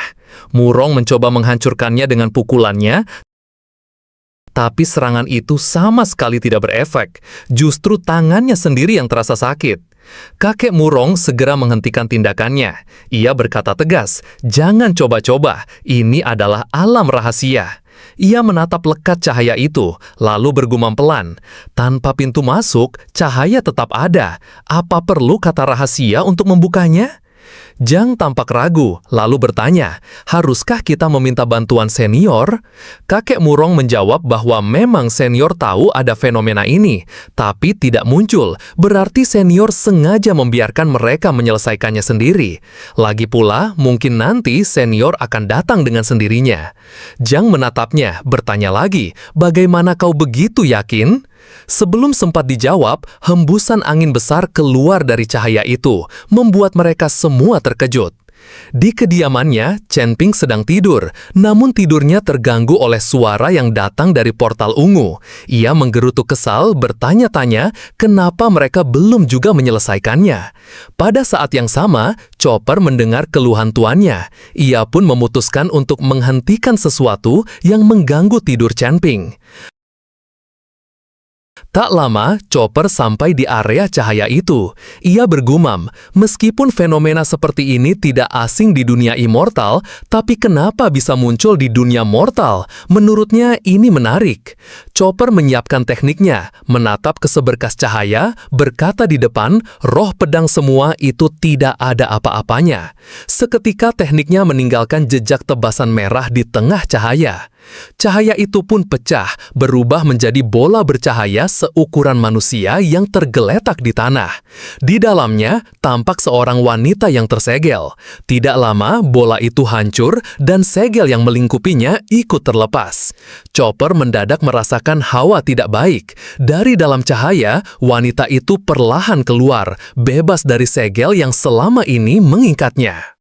Murong mencoba menghancurkannya dengan pukulannya, tapi serangan itu sama sekali tidak berefek. Justru tangannya sendiri yang terasa sakit. Kakek Murong segera menghentikan tindakannya. Ia berkata tegas, "Jangan coba-coba, ini adalah alam rahasia." Ia menatap lekat cahaya itu, lalu bergumam pelan. "Tanpa pintu masuk, cahaya tetap ada. Apa perlu kata rahasia untuk membukanya?" Zhang tampak ragu, lalu bertanya, "Haruskah kita meminta bantuan senior?" Kakek Murong menjawab bahwa memang senior tahu ada fenomena ini, tapi tidak muncul. Berarti senior sengaja membiarkan mereka menyelesaikannya sendiri. Lagi pula, mungkin nanti senior akan datang dengan sendirinya. Zhang menatapnya, bertanya lagi, "Bagaimana kau begitu yakin?" Sebelum sempat dijawab, hembusan angin besar keluar dari cahaya itu, membuat mereka semua terkejut.
Di kediamannya, Chen Ping sedang tidur, namun tidurnya terganggu oleh suara yang datang dari portal ungu. Ia menggerutu kesal, bertanya-tanya kenapa mereka belum juga menyelesaikannya. Pada saat yang sama, Chopper mendengar keluhan tuannya. Ia pun memutuskan untuk menghentikan sesuatu yang mengganggu tidur Chen Ping. Tak lama, Chopper sampai di area cahaya itu. Ia bergumam, meskipun fenomena seperti ini tidak asing di dunia immortal, tapi kenapa bisa muncul di dunia mortal? Menurutnya ini menarik. Chopper menyiapkan tekniknya, menatap ke seberkas cahaya, berkata di depan, roh pedang semua itu tidak ada apa-apanya. Seketika tekniknya meninggalkan jejak tebasan merah di tengah cahaya. Cahaya itu pun pecah, berubah menjadi bola bercahaya seukuran manusia yang tergeletak di tanah. Di dalamnya, tampak seorang wanita yang tersegel. Tidak lama, bola itu hancur dan segel yang melingkupinya ikut terlepas. Chopper mendadak merasakan hawa tidak baik. Dari dalam cahaya, wanita itu perlahan keluar, bebas dari segel yang selama ini mengikatnya.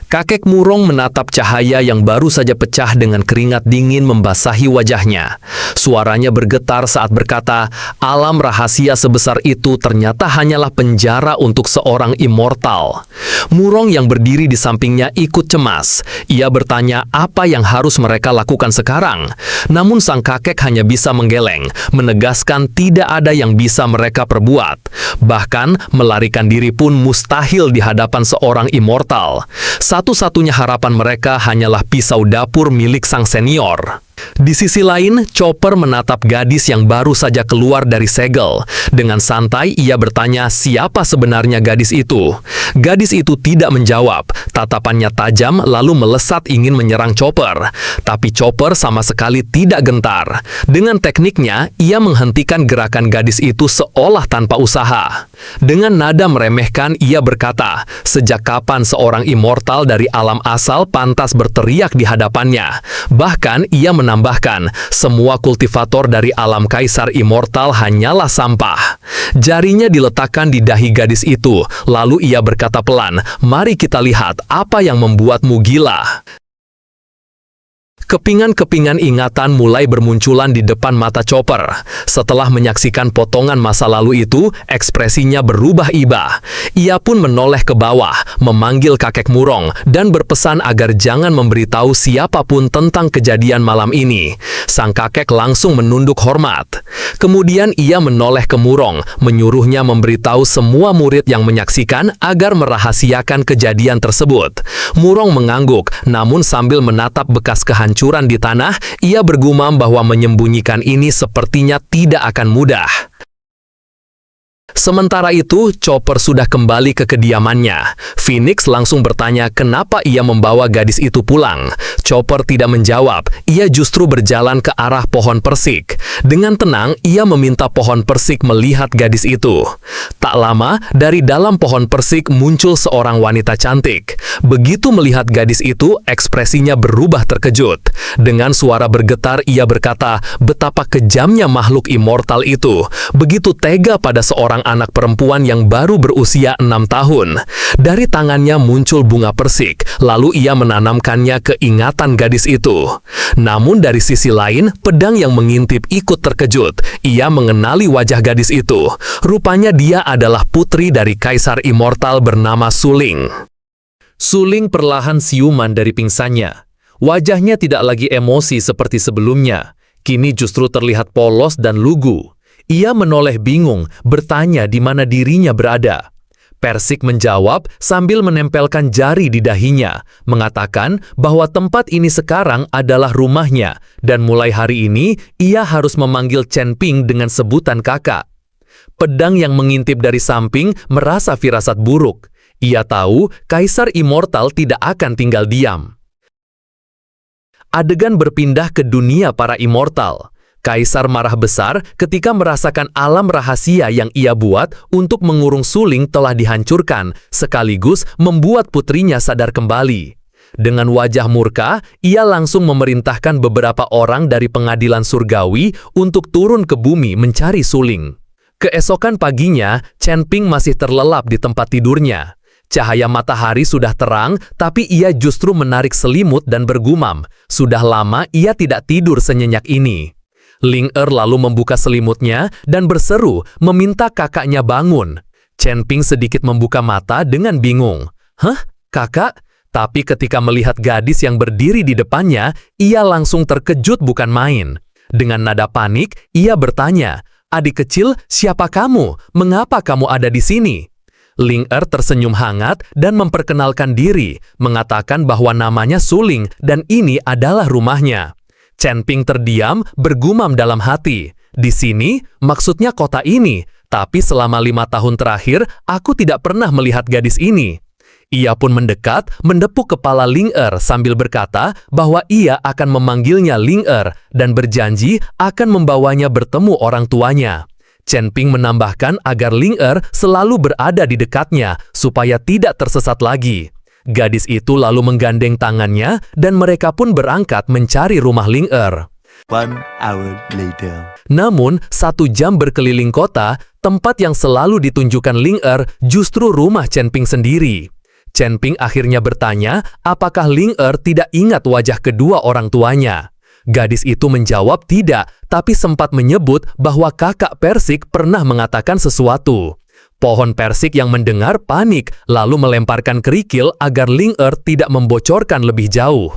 Kakek murong menatap cahaya yang baru saja pecah dengan keringat dingin membasahi wajahnya. Suaranya bergetar saat berkata, alam rahasia sebesar itu ternyata hanyalah penjara untuk seorang immortal. Murong yang berdiri di sampingnya ikut cemas. Ia bertanya apa yang harus mereka lakukan sekarang. Namun sang kakek hanya bisa menggeleng, menegaskan tidak ada yang bisa mereka perbuat. Bahkan, melarikan diri pun mustahil di hadapan seorang immortal. Satu-satunya harapan mereka hanyalah pisau dapur milik sang senior. Di sisi lain, Chopper menatap gadis yang baru saja keluar dari segel. Dengan santai, ia bertanya siapa sebenarnya gadis itu. Gadis itu tidak menjawab. Tatapannya tajam lalu melesat ingin menyerang Chopper. Tapi Chopper sama sekali tidak gentar. Dengan tekniknya, ia menghentikan gerakan gadis itu seolah tanpa usaha. Dengan nada meremehkan, ia berkata, sejak kapan seorang immortal dari alam asal pantas berteriak di hadapannya? Bahkan, ia menambahkan, semua kultivator dari alam kaisar immortal hanyalah sampah. Jarinya diletakkan di dahi gadis itu, lalu ia berkata pelan, mari kita lihat apa yang membuatmu gila. Kepingan-kepingan ingatan mulai bermunculan di depan mata Chopper. Setelah menyaksikan potongan masa lalu itu, ekspresinya berubah iba. Ia pun menoleh ke bawah, memanggil kakek murong, dan berpesan agar jangan memberitahu siapapun tentang kejadian malam ini. Sang kakek langsung menunduk hormat. Kemudian ia menoleh ke murong, menyuruhnya memberitahu semua murid yang menyaksikan agar merahasiakan kejadian tersebut. Murong mengangguk, namun sambil menatap bekas kehancuran di tanah, ia bergumam bahwa menyembunyikan ini sepertinya tidak akan mudah. Sementara itu, Chopper sudah kembali ke kediamannya. Phoenix langsung bertanya kenapa ia membawa gadis itu pulang. Chopper tidak menjawab, ia justru berjalan ke arah pohon persik. Dengan tenang, ia meminta pohon persik melihat gadis itu. Tak lama, dari dalam pohon persik muncul seorang wanita cantik. Begitu melihat gadis itu, ekspresinya berubah terkejut. Dengan suara bergetar, ia berkata, betapa kejamnya makhluk immortal itu. Begitu tega pada seorang anak perempuan yang baru berusia 6 tahun. Dari tangannya muncul bunga persik, lalu ia menanamkannya ke ingatan gadis itu. Namun dari sisi lain, pedang yang mengintip ikut terkejut. Ia mengenali wajah gadis itu. Rupanya dia adalah putri dari kaisar immortal bernama Suling. Suling perlahan siuman dari pingsannya. Wajahnya tidak lagi emosi seperti sebelumnya. Kini justru terlihat polos dan lugu. Ia menoleh bingung, bertanya di mana dirinya berada. Persik menjawab sambil menempelkan jari di dahinya, mengatakan bahwa tempat ini sekarang adalah rumahnya, dan mulai hari ini ia harus memanggil Chen Ping dengan sebutan kakak. Pedang yang mengintip dari samping merasa firasat buruk. Ia tahu kaisar immortal tidak akan tinggal diam. Adegan berpindah ke dunia para immortal. Kaisar marah besar ketika merasakan alam rahasia yang ia buat untuk mengurung Suling telah dihancurkan, sekaligus membuat putrinya sadar kembali. Dengan wajah murka, ia langsung memerintahkan beberapa orang dari pengadilan surgawi untuk turun ke bumi mencari Suling. Keesokan paginya, Chen Ping masih terlelap di tempat tidurnya.
Cahaya matahari sudah terang, tapi ia justru menarik selimut dan bergumam. Sudah lama ia tidak tidur senyenyak ini. Ling Er lalu membuka selimutnya dan berseru, meminta kakaknya bangun. Chen Ping sedikit membuka mata dengan bingung. "Hah, kakak?" Tapi ketika melihat gadis yang berdiri di depannya, ia langsung terkejut bukan main. Dengan nada panik, ia bertanya, "Adik kecil, siapa kamu? Mengapa kamu ada di sini?" Ling Er tersenyum hangat dan memperkenalkan diri, mengatakan bahwa namanya Suling dan ini adalah rumahnya. Chen Ping terdiam, bergumam dalam hati. "Di sini, maksudnya kota ini, tapi selama 5 tahun terakhir, aku tidak pernah melihat gadis ini." Ia pun mendekat, mendepuk kepala Ling Er sambil berkata bahwa ia akan memanggilnya Ling Er dan berjanji akan membawanya bertemu orang tuanya. Chen Ping menambahkan agar Ling Er selalu berada di dekatnya supaya tidak tersesat lagi. Gadis itu lalu menggandeng tangannya dan mereka pun berangkat mencari rumah Ling Er.
1 hour later.
Namun, 1 jam berkeliling kota, tempat yang selalu ditunjukkan Ling Er justru rumah Chen Ping sendiri. Chen Ping akhirnya bertanya apakah Ling Er tidak ingat wajah kedua orang tuanya. Gadis itu menjawab tidak, tapi sempat menyebut bahwa kakak Persik pernah mengatakan sesuatu. Pohon persik yang mendengar panik, lalu melemparkan kerikil agar Ling Er tidak membocorkan lebih jauh.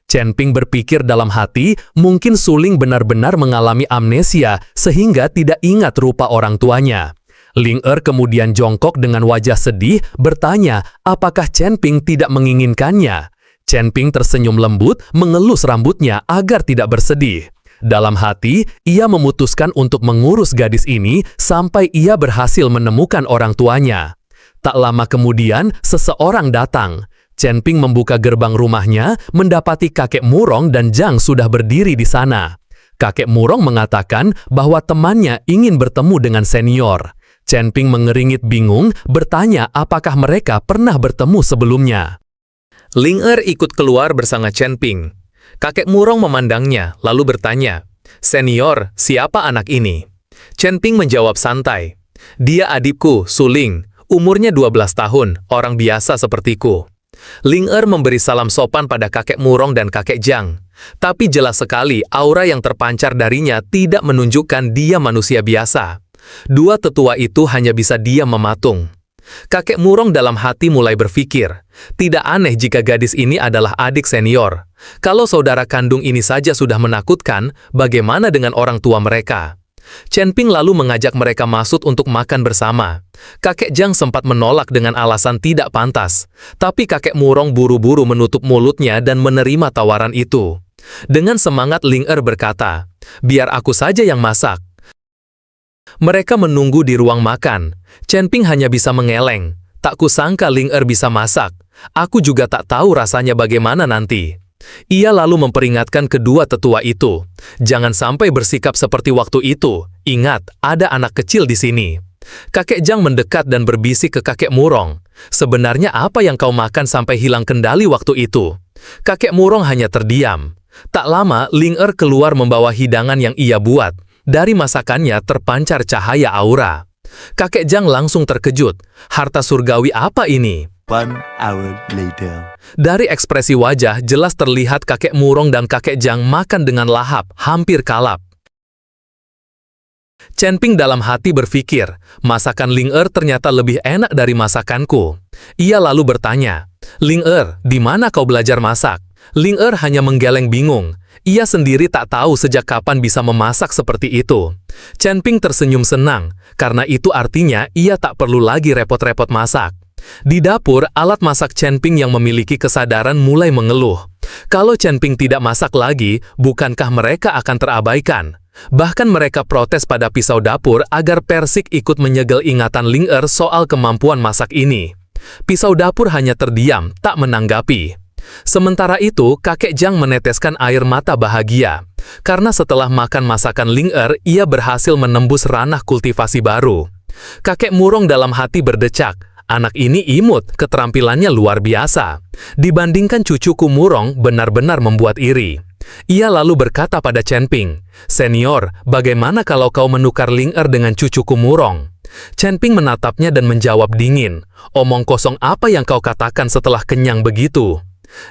Chen Ping berpikir dalam hati, mungkin Suling benar-benar mengalami amnesia sehingga tidak ingat rupa orang tuanya. Ling Er kemudian jongkok dengan wajah sedih, bertanya apakah Chen Ping tidak menginginkannya. Chen Ping tersenyum lembut, mengelus rambutnya agar tidak bersedih. Dalam hati, ia memutuskan untuk mengurus gadis ini sampai ia berhasil menemukan orang tuanya. Tak lama kemudian, seseorang datang. Chen Ping membuka gerbang rumahnya, mendapati kakek Murong dan Zhang sudah berdiri di sana. Kakek Murong mengatakan bahwa temannya ingin bertemu dengan senior. Chen Ping mengeringit bingung, bertanya apakah mereka pernah bertemu sebelumnya.
Ling Er ikut keluar bersama Chen Ping. Kakek Murong memandangnya, lalu bertanya, "Senior, siapa anak ini?" Chen Ping menjawab santai, "Dia adikku, Suling. Umurnya 12 tahun, orang biasa sepertiku." Ling Er memberi salam sopan pada kakek Murong dan kakek Zhang. Tapi jelas sekali aura yang terpancar darinya tidak menunjukkan dia manusia biasa. Dua tetua itu hanya bisa diam mematung. Kakek Murong dalam hati mulai berpikir, tidak aneh jika gadis ini adalah adik senior. Kalau saudara kandung ini saja sudah menakutkan, bagaimana dengan orang tua mereka? Chen Ping lalu mengajak mereka masuk untuk makan bersama. Kakek Zhang sempat menolak dengan alasan tidak pantas, tapi kakek Murong buru-buru menutup mulutnya dan menerima tawaran itu. Dengan semangat Ling Er berkata, "Biar aku saja yang masak." Mereka menunggu di ruang makan. Chen Ping hanya bisa mengeleng. Tak kusangka Ling Er bisa masak. Aku juga tak tahu rasanya bagaimana nanti. Ia lalu memperingatkan kedua tetua itu. Jangan sampai bersikap seperti waktu itu. Ingat, ada anak kecil di sini. Kakek Zhang mendekat dan berbisik ke kakek Murong. Sebenarnya apa yang kau makan sampai hilang kendali waktu itu? Kakek Murong hanya terdiam. Tak lama, Ling Er keluar membawa hidangan yang ia buat. Dari masakannya terpancar cahaya aura. Kakek Zhang langsung terkejut. Harta surgawi apa ini?
1 hour later.
Dari ekspresi wajah, jelas terlihat kakek Murong dan kakek Zhang makan dengan lahap, hampir kalap. Chen Ping dalam hati berpikir, masakan Ling Er ternyata lebih enak dari masakanku. Ia lalu bertanya, "Ling Er, di mana kau belajar masak?" Ling Er hanya menggeleng bingung. Ia sendiri tak tahu sejak kapan bisa memasak seperti itu. Chen Ping tersenyum senang, karena itu artinya ia tak perlu lagi repot-repot masak. Di dapur, alat masak Chen Ping yang memiliki kesadaran mulai mengeluh. Kalau Chen Ping tidak masak lagi, bukankah mereka akan terabaikan? Bahkan mereka protes pada pisau dapur agar Persik ikut menyegel ingatan Ling Er soal kemampuan masak ini. Pisau dapur hanya terdiam, tak menanggapi. Sementara itu, kakek Zhang meneteskan air mata bahagia. Karena setelah makan masakan Ling Er, ia berhasil menembus ranah kultivasi baru. Kakek Murong dalam hati berdecak. Anak ini imut, keterampilannya luar biasa. Dibandingkan cucuku Murong, benar-benar membuat iri. Ia lalu berkata pada Chen Ping, "Senior, bagaimana kalau kau menukar Ling Er dengan cucuku Murong?" Chen Ping menatapnya dan menjawab dingin, "Omong kosong apa yang kau katakan setelah kenyang begitu?"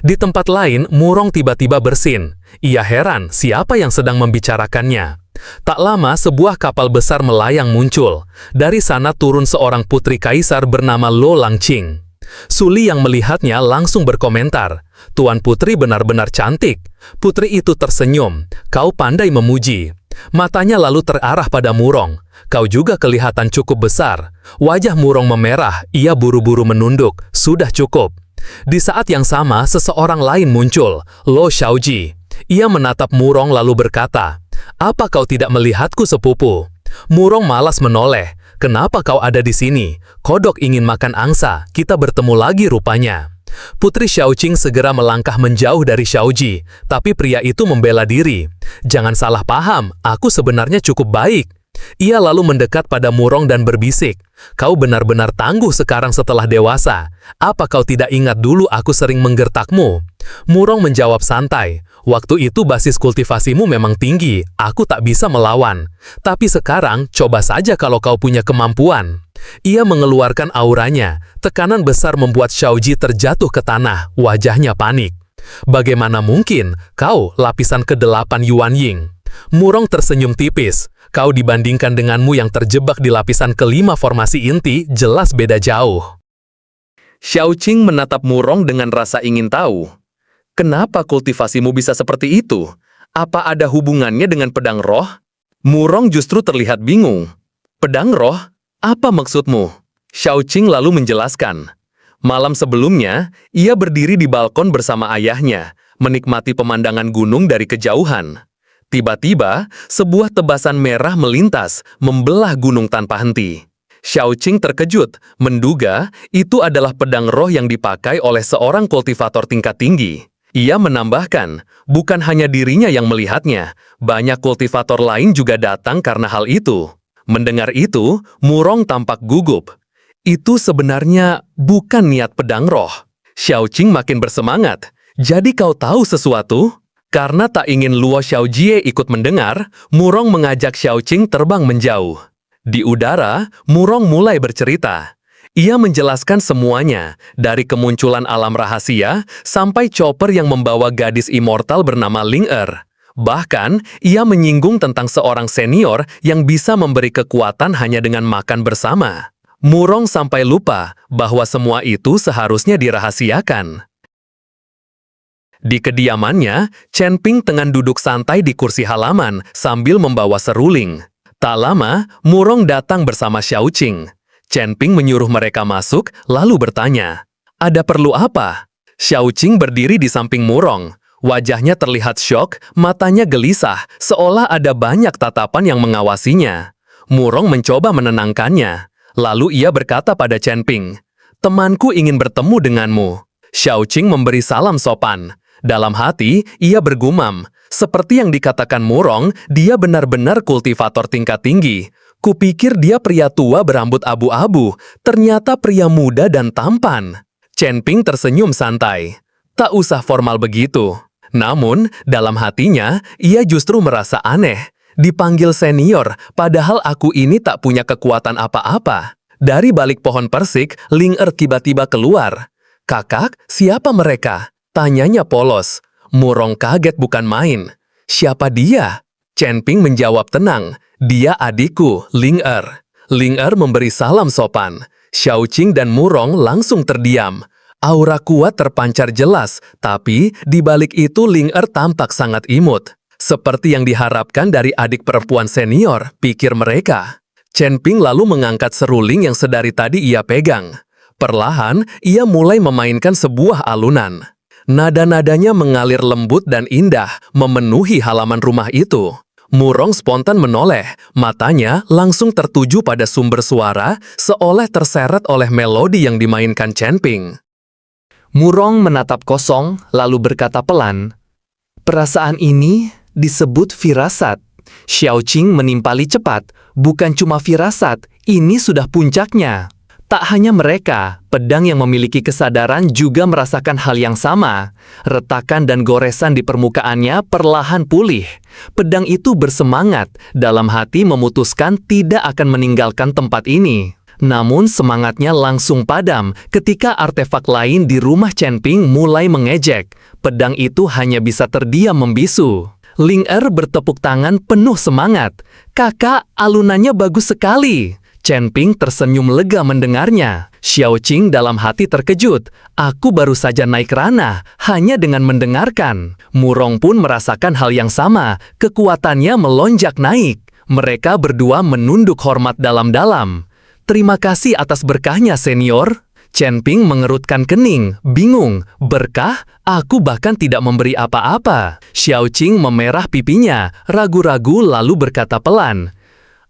Di tempat lain, Murong tiba-tiba bersin. Ia heran siapa yang sedang membicarakannya. Tak lama, sebuah kapal besar melayang muncul. Dari sana turun seorang putri kaisar bernama Lo Langqing. Suli yang melihatnya langsung berkomentar, "Tuan Putri benar-benar cantik." Putri itu tersenyum, "Kau pandai memuji." Matanya lalu terarah pada Murong. "Kau juga kelihatan cukup besar." Wajah Murong memerah, ia buru-buru menunduk, "Sudah cukup." Di saat yang sama, seseorang lain muncul, Lo Xiaoji. Ia menatap Murong lalu berkata, "Apa kau tidak melihatku, sepupu?" Murong malas menoleh. "Kenapa kau ada di sini? Kodok ingin makan angsa, kita bertemu lagi rupanya." Putri Xiaoqing segera melangkah menjauh dari Xiaoji, tapi pria itu membela diri. "Jangan salah paham, aku sebenarnya cukup baik." Ia lalu mendekat pada Murong dan berbisik, "Kau benar-benar tangguh sekarang setelah dewasa. Apa kau tidak ingat dulu aku sering menggertakmu?" Murong menjawab santai, "Waktu itu basis kultivasimu memang tinggi, aku tak bisa melawan. Tapi sekarang, coba saja kalau kau punya kemampuan." Ia mengeluarkan auranya, tekanan besar membuat Xiaoji terjatuh ke tanah, wajahnya panik. "Bagaimana mungkin, kau lapisan ke-8 Yuan Ying?" Murong tersenyum tipis, "Kau dibandingkan denganmu yang terjebak di lapisan ke-5 formasi inti, jelas beda jauh." Xiaoqing menatap Murong dengan rasa ingin tahu. "Kenapa kultivasimu bisa seperti itu? Apa ada hubungannya dengan pedang roh?" Murong justru terlihat bingung. "Pedang roh? Apa maksudmu?" Xiaoqing lalu menjelaskan. Malam sebelumnya, ia berdiri di balkon bersama ayahnya, menikmati pemandangan gunung dari kejauhan. Tiba-tiba, sebuah tebasan merah melintas, membelah gunung tanpa henti. Xiaoqing terkejut, menduga itu adalah pedang roh yang dipakai oleh seorang kultivator tingkat tinggi. Ia menambahkan, bukan hanya dirinya yang melihatnya, banyak kultivator lain juga datang karena hal itu. Mendengar itu, Murong tampak gugup. Itu sebenarnya bukan niat pedang roh. Xiaoqing makin bersemangat. "Jadi kau tahu sesuatu?" Karena tak ingin Luo Xiaojie ikut mendengar, Murong mengajak Xiaoqing terbang menjauh. Di udara, Murong mulai bercerita. Ia menjelaskan semuanya, dari kemunculan alam rahasia sampai chopper yang membawa gadis immortal bernama Ling Er. Bahkan, ia menyinggung tentang seorang senior yang bisa memberi kekuatan hanya dengan makan bersama. Murong sampai lupa bahwa semua itu seharusnya dirahasiakan. Di kediamannya, Chen Ping tengah duduk santai di kursi halaman sambil membawa seruling. Tak lama, Murong datang bersama Xiaoqing. Chen Ping menyuruh mereka masuk, lalu bertanya, "Ada perlu apa?" Xiaoqing berdiri di samping Murong. Wajahnya terlihat syok, matanya gelisah, seolah ada banyak tatapan yang mengawasinya. Murong mencoba menenangkannya. Lalu ia berkata pada Chen Ping, "Temanku ingin bertemu denganmu." Xiaoqing memberi salam sopan. Dalam hati, ia bergumam, "Seperti yang dikatakan Murong, dia benar-benar kultivator tingkat tinggi. Kupikir dia pria tua berambut abu-abu, ternyata pria muda dan tampan." Chen Ping tersenyum santai. Tak usah formal begitu. Namun, dalam hatinya, ia justru merasa aneh. Dipanggil senior, padahal aku ini tak punya kekuatan apa-apa. Dari balik pohon persik, Ling Er tiba-tiba keluar. "Kakak, siapa mereka?" Tanyanya polos. Murong kaget bukan main. "Siapa dia?" Chen Ping menjawab tenang, "Dia adikku, Ling Er." Ling Er memberi salam sopan. Xiaoqing dan Murong langsung terdiam. Aura kuat terpancar jelas, tapi di balik itu Ling Er tampak sangat imut. Seperti yang diharapkan dari adik perempuan senior, pikir mereka. Chen Ping lalu mengangkat seruling yang sedari tadi ia pegang. Perlahan, ia mulai memainkan sebuah alunan. Nada-nadanya mengalir lembut dan indah, memenuhi halaman rumah itu. Murong spontan menoleh, matanya langsung tertuju pada sumber suara, seolah terseret oleh melodi yang dimainkan Chen Ping.
Murong menatap kosong, lalu berkata pelan, "Perasaan ini disebut firasat." Xiaoqing menimpali cepat, "Bukan cuma firasat, ini sudah puncaknya." Tak hanya mereka, pedang yang memiliki kesadaran juga merasakan hal yang sama. Retakan dan goresan di permukaannya perlahan pulih. Pedang itu bersemangat, dalam hati memutuskan tidak akan meninggalkan tempat ini. Namun semangatnya langsung padam ketika artefak lain di rumah Chen Ping mulai mengejek. Pedang itu hanya bisa terdiam membisu. Ling Er bertepuk tangan penuh semangat. "Kakak, alunannya bagus sekali." Chen Ping tersenyum lega mendengarnya. Xiao Qing dalam hati terkejut. "Aku baru saja naik ranah, hanya dengan mendengarkan." Murong pun merasakan hal yang sama, kekuatannya melonjak naik. Mereka berdua menunduk hormat dalam-dalam. "Terima kasih atas berkahnya, senior." Chen Ping mengerutkan kening, bingung. "Berkah? Aku bahkan tidak memberi apa-apa." Xiao Qing memerah pipinya, ragu-ragu lalu berkata pelan,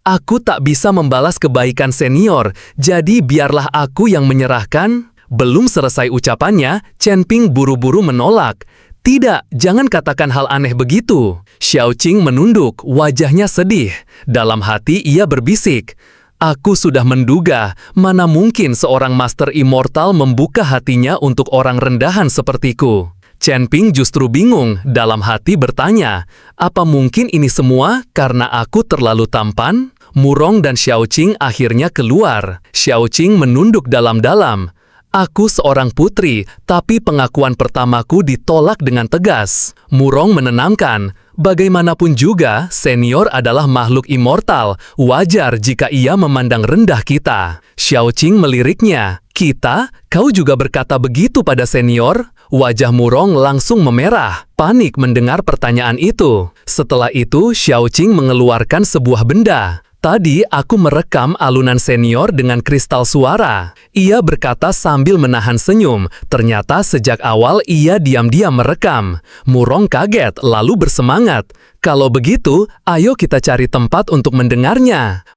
"Aku tak bisa membalas kebaikan senior, jadi biarlah aku yang menyerahkan." Belum selesai ucapannya, Chen Ping buru-buru menolak. "Tidak, jangan katakan hal aneh begitu." Xiao Qing menunduk, wajahnya sedih. Dalam hati ia berbisik, "Aku sudah menduga, mana mungkin seorang master immortal membuka hatinya untuk orang rendahan sepertiku." Chen Ping justru bingung, dalam hati bertanya, "Apa mungkin ini semua karena aku terlalu tampan?" Murong dan Xiao Qing akhirnya keluar. Xiao Qing menunduk dalam-dalam. "Aku seorang putri, tapi pengakuan pertamaku ditolak dengan tegas." Murong menenangkan, "Bagaimanapun juga, senior adalah makhluk immortal. Wajar jika ia memandang rendah kita." Xiao Qing meliriknya, "Kita? Kau juga berkata begitu pada senior?" Wajah Murong langsung memerah, panik mendengar pertanyaan itu. Setelah itu, Xiao Qing mengeluarkan sebuah benda. "Tadi aku merekam alunan senior dengan kristal suara." Ia berkata sambil menahan senyum. Ternyata sejak awal ia diam-diam merekam. Murong kaget lalu bersemangat. "Kalau begitu, ayo kita cari tempat untuk mendengarnya."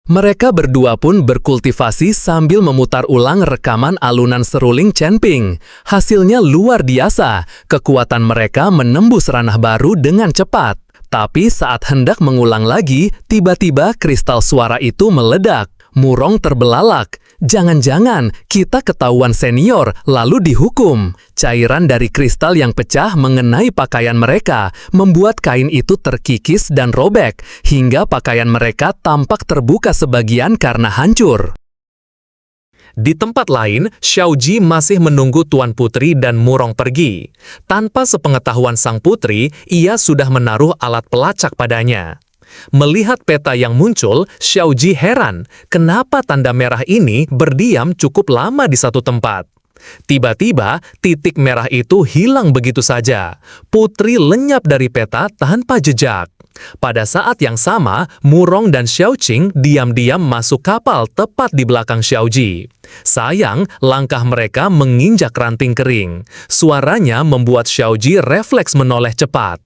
Mereka berdua pun berkultivasi sambil memutar ulang rekaman alunan seruling Chen Ping. Hasilnya luar biasa. Kekuatan mereka menembus ranah baru dengan cepat. Tapi saat hendak mengulang lagi, tiba-tiba kristal suara itu meledak. Murong terbelalak. "Jangan-jangan kita ketahuan senior lalu dihukum." Cairan dari kristal yang pecah mengenai pakaian mereka, membuat kain itu terkikis dan robek, hingga pakaian mereka tampak terbuka sebagian karena hancur. Di tempat lain, Xiao Ji masih menunggu Tuan Putri dan Murong pergi. Tanpa sepengetahuan sang putri, ia sudah menaruh alat pelacak padanya. Melihat peta yang muncul, Xiao Ji heran, kenapa tanda merah ini berdiam cukup lama di satu tempat. Tiba-tiba, titik merah itu hilang begitu saja. Putri lenyap dari peta tanpa jejak. Pada saat yang sama, Murong dan Xiao Qing diam-diam masuk kapal tepat di belakang Xiao Ji. Sayang, langkah mereka menginjak ranting kering. Suaranya membuat Xiao Ji refleks menoleh cepat.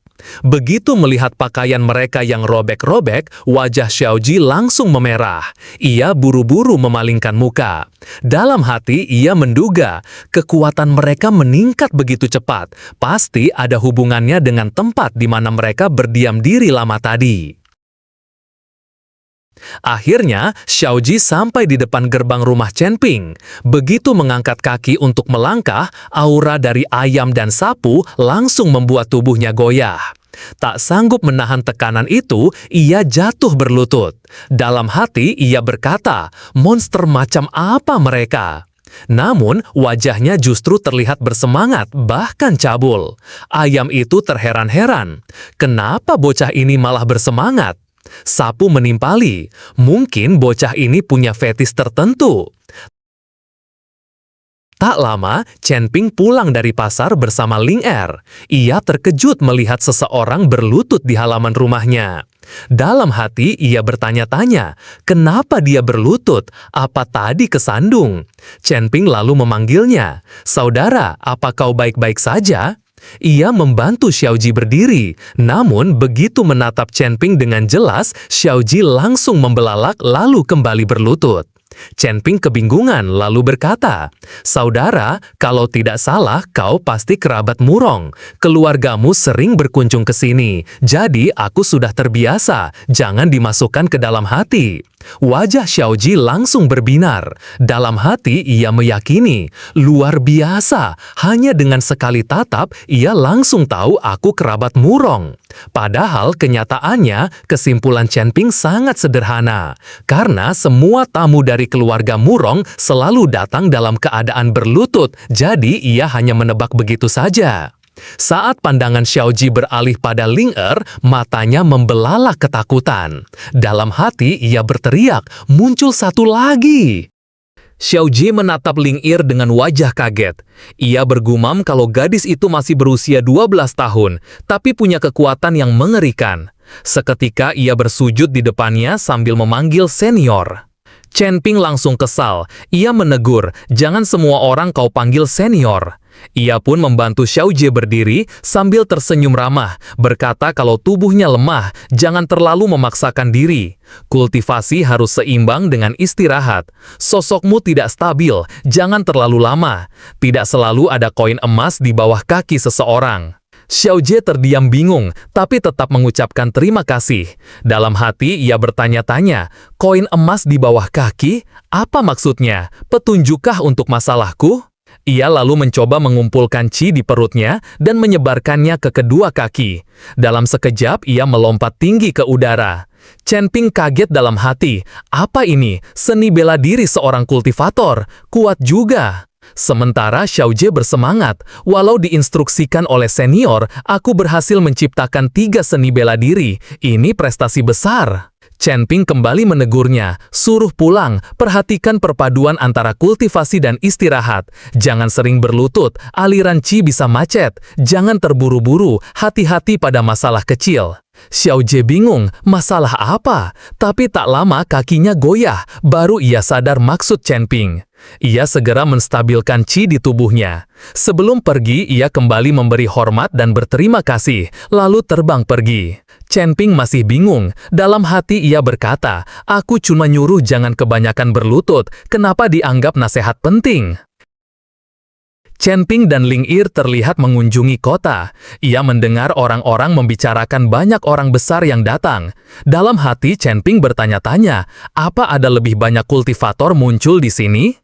Begitu melihat pakaian mereka yang robek-robek, wajah Xiao Ji langsung memerah. Ia buru-buru memalingkan muka. Dalam hati ia menduga, kekuatan mereka meningkat begitu cepat. Pasti ada hubungannya dengan tempat di mana mereka berdiam diri lama tadi. Akhirnya, Xiao Ji sampai di depan gerbang rumah Chen Ping. Begitu mengangkat kaki untuk melangkah, aura dari ayam dan sapu langsung membuat tubuhnya goyah. Tak sanggup menahan tekanan itu, ia jatuh berlutut. Dalam hati, ia berkata, monster macam apa mereka? Namun, wajahnya justru terlihat bersemangat, bahkan cabul. Ayam itu terheran-heran. Kenapa bocah ini malah bersemangat? Sapu menimpali, mungkin bocah ini punya fetis tertentu. Tak lama, Chen Ping pulang dari pasar bersama Ling Er. Ia terkejut melihat seseorang berlutut di halaman rumahnya. Dalam hati, ia bertanya-tanya, kenapa dia berlutut? Apa tadi kesandung? Chen Ping lalu memanggilnya, "Saudara, apa kau baik-baik saja?" Ia membantu Xiao Ji berdiri, namun begitu menatap Chen Ping dengan jelas, Xiao Ji langsung membelalak lalu kembali berlutut. Chen Ping kebingungan lalu berkata, "Saudara, kalau tidak salah kau pasti kerabat Murong. Keluargamu sering berkunjung ke sini, jadi aku sudah terbiasa, jangan dimasukkan ke dalam hati." Wajah Xiaoji langsung berbinar. Dalam hati ia meyakini, luar biasa, hanya dengan sekali tatap ia langsung tahu aku kerabat Murong. Padahal kenyataannya kesimpulan Chen Ping sangat sederhana, karena semua tamu dari keluarga Murong selalu datang dalam keadaan berlutut, jadi ia hanya menebak begitu saja. Saat pandangan Xiaoji beralih pada Ling Er, matanya membelalak ketakutan. Dalam hati ia berteriak, "Muncul satu lagi!" Xiaoji menatap Ling Er dengan wajah kaget. Ia bergumam kalau gadis itu masih berusia 12 tahun, tapi punya kekuatan yang mengerikan. Seketika ia bersujud di depannya sambil memanggil senior. Chen Ping langsung kesal. Ia menegur, "Jangan semua orang kau panggil senior." Ia pun membantu Xiaoji berdiri sambil tersenyum ramah, berkata kalau tubuhnya lemah, jangan terlalu memaksakan diri. Kultivasi harus seimbang dengan istirahat. Sosokmu tidak stabil, jangan terlalu lama. Tidak selalu ada koin emas di bawah kaki seseorang. Xiaoji terdiam bingung, tapi tetap mengucapkan terima kasih. Dalam hati ia bertanya-tanya, koin emas di bawah kaki? Apa maksudnya? Petunjukkah untuk masalahku? Ia lalu mencoba mengumpulkan qi di perutnya dan menyebarkannya ke kedua kaki. Dalam sekejap ia melompat tinggi ke udara. Chen Ping kaget dalam hati. Apa ini? Seni bela diri seorang kultivator. Kuat juga. Sementara Xiaoji bersemangat, walau diinstruksikan oleh senior, aku berhasil menciptakan 3 seni bela diri. Ini prestasi besar. Chen Ping kembali menegurnya, suruh pulang, perhatikan perpaduan antara kultivasi dan istirahat. Jangan sering berlutut, aliran qi bisa macet. Jangan terburu-buru, hati-hati pada masalah kecil. Xiaoji bingung, masalah apa? Tapi tak lama kakinya goyah, baru ia sadar maksud Chen Ping. Ia segera menstabilkan qi di tubuhnya. Sebelum pergi, ia kembali memberi hormat dan berterima kasih, lalu terbang pergi. Chen Ping masih bingung. Dalam hati ia berkata, aku cuma nyuruh jangan kebanyakan berlutut, kenapa dianggap nasihat penting? Chen Ping dan Ling Er terlihat mengunjungi kota. Ia mendengar orang-orang membicarakan banyak orang besar yang datang. Dalam hati Chen Ping bertanya-tanya, apa ada lebih banyak kultivator muncul di sini?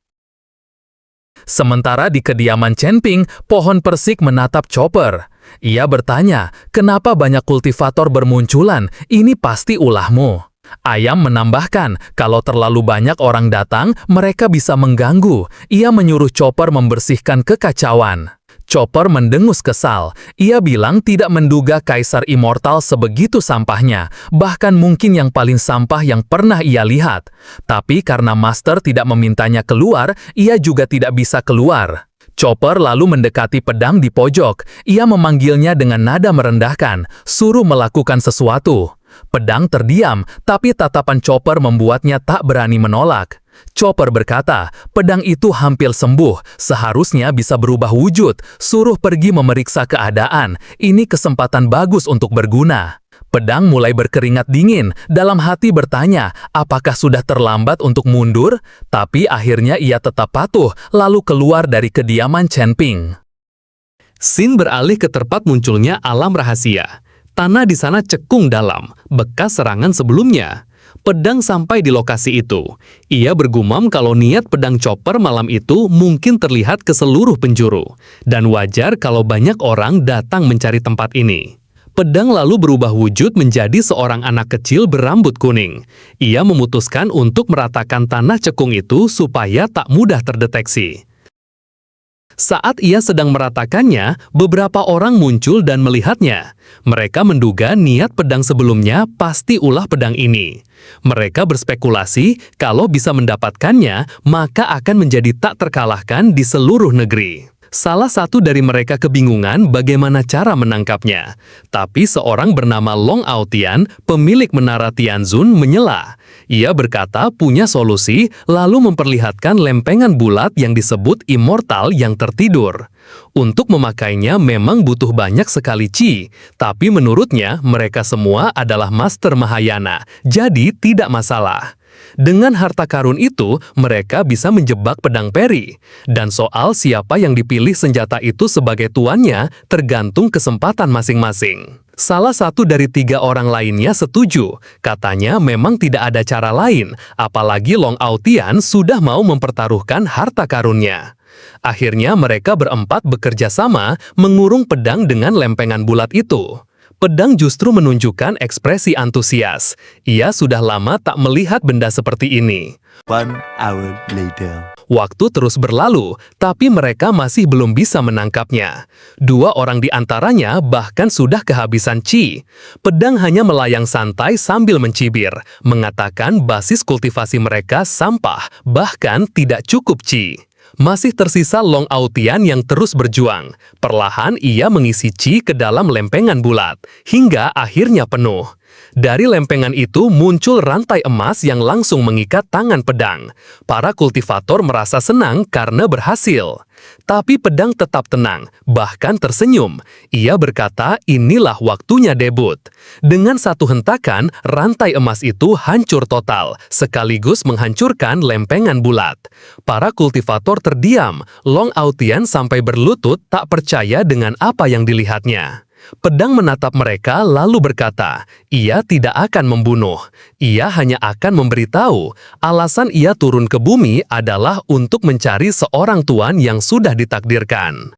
Sementara di kediaman Chen Ping, pohon persik menatap Chopper. Ia bertanya, kenapa banyak kultivator bermunculan? Ini pasti ulahmu. Ayam menambahkan, kalau terlalu banyak orang datang, mereka bisa mengganggu. Ia menyuruh Chopper membersihkan kekacauan. Chopper mendengus kesal. Ia bilang tidak menduga Kaisar Immortal sebegitu sampahnya, bahkan mungkin yang paling sampah yang pernah ia lihat. Tapi karena Master tidak memintanya keluar, ia juga tidak bisa keluar. Chopper lalu mendekati pedang di pojok. Ia memanggilnya dengan nada merendahkan, suruh melakukan sesuatu. Pedang terdiam, tapi tatapan Chopper membuatnya tak berani menolak. Chopper berkata, pedang itu hampir sembuh, seharusnya bisa berubah wujud, suruh pergi memeriksa keadaan, ini kesempatan bagus untuk berguna. Pedang mulai berkeringat dingin, dalam hati bertanya, apakah sudah terlambat untuk mundur? Tapi akhirnya ia tetap patuh, lalu keluar dari kediaman Chen Ping.
Scene beralih ke tempat munculnya alam rahasia. Tanah di sana cekung dalam, bekas serangan sebelumnya. Pedang sampai di lokasi itu. Ia bergumam kalau niat pedang Chopper malam itu mungkin terlihat ke seluruh penjuru. Dan wajar kalau banyak orang datang mencari tempat ini. Pedang lalu berubah wujud menjadi seorang anak kecil berambut kuning. Ia memutuskan untuk meratakan tanah cekung itu supaya tak mudah terdeteksi. Saat ia sedang meratakannya, beberapa orang muncul dan melihatnya. Mereka menduga niat pedang sebelumnya pasti ulah pedang ini. Mereka berspekulasi kalau bisa mendapatkannya, maka akan menjadi tak terkalahkan di seluruh negeri. Salah satu dari mereka kebingungan bagaimana cara menangkapnya. Tapi seorang bernama Long Aotian, pemilik menara Tianzun, menyela. Ia berkata punya solusi, lalu memperlihatkan lempengan bulat yang disebut Immortal yang tertidur. Untuk memakainya memang butuh banyak sekali qi, tapi menurutnya mereka semua adalah Master Mahayana, jadi tidak masalah.
Dengan harta karun itu, mereka bisa menjebak pedang peri. Dan soal siapa yang dipilih senjata itu sebagai tuannya tergantung kesempatan masing-masing. Salah satu dari 3 orang lainnya setuju. Katanya memang tidak ada cara lain, apalagi Long Aotian sudah mau mempertaruhkan harta karunnya. Akhirnya mereka berempat bekerja sama mengurung pedang dengan lempengan bulat itu. Pedang justru menunjukkan ekspresi antusias. Ia sudah lama tak melihat benda seperti ini.
1 hour later.
Waktu terus berlalu, tapi mereka masih belum bisa menangkapnya. 2 orang di antaranya bahkan sudah kehabisan Qi. Pedang hanya melayang santai sambil mencibir, mengatakan basis kultivasi mereka sampah, bahkan tidak cukup Qi. Masih tersisa Long Aotian yang terus berjuang. Perlahan ia mengisi Qi ke dalam lempengan bulat, hingga akhirnya penuh. Dari lempengan itu muncul rantai emas yang langsung mengikat tangan pedang. Para kultivator merasa senang karena berhasil. Tapi pedang tetap tenang, bahkan tersenyum. Ia berkata inilah waktunya debut. Dengan satu hentakan, rantai emas itu hancur total, sekaligus menghancurkan lempengan bulat. Para kultivator terdiam, Long Aotian sampai berlutut tak percaya dengan apa yang dilihatnya. Pedang menatap mereka lalu berkata, ia tidak akan membunuh. Ia hanya akan memberitahu, alasan ia turun ke bumi adalah untuk mencari seorang tuan yang sudah ditakdirkan.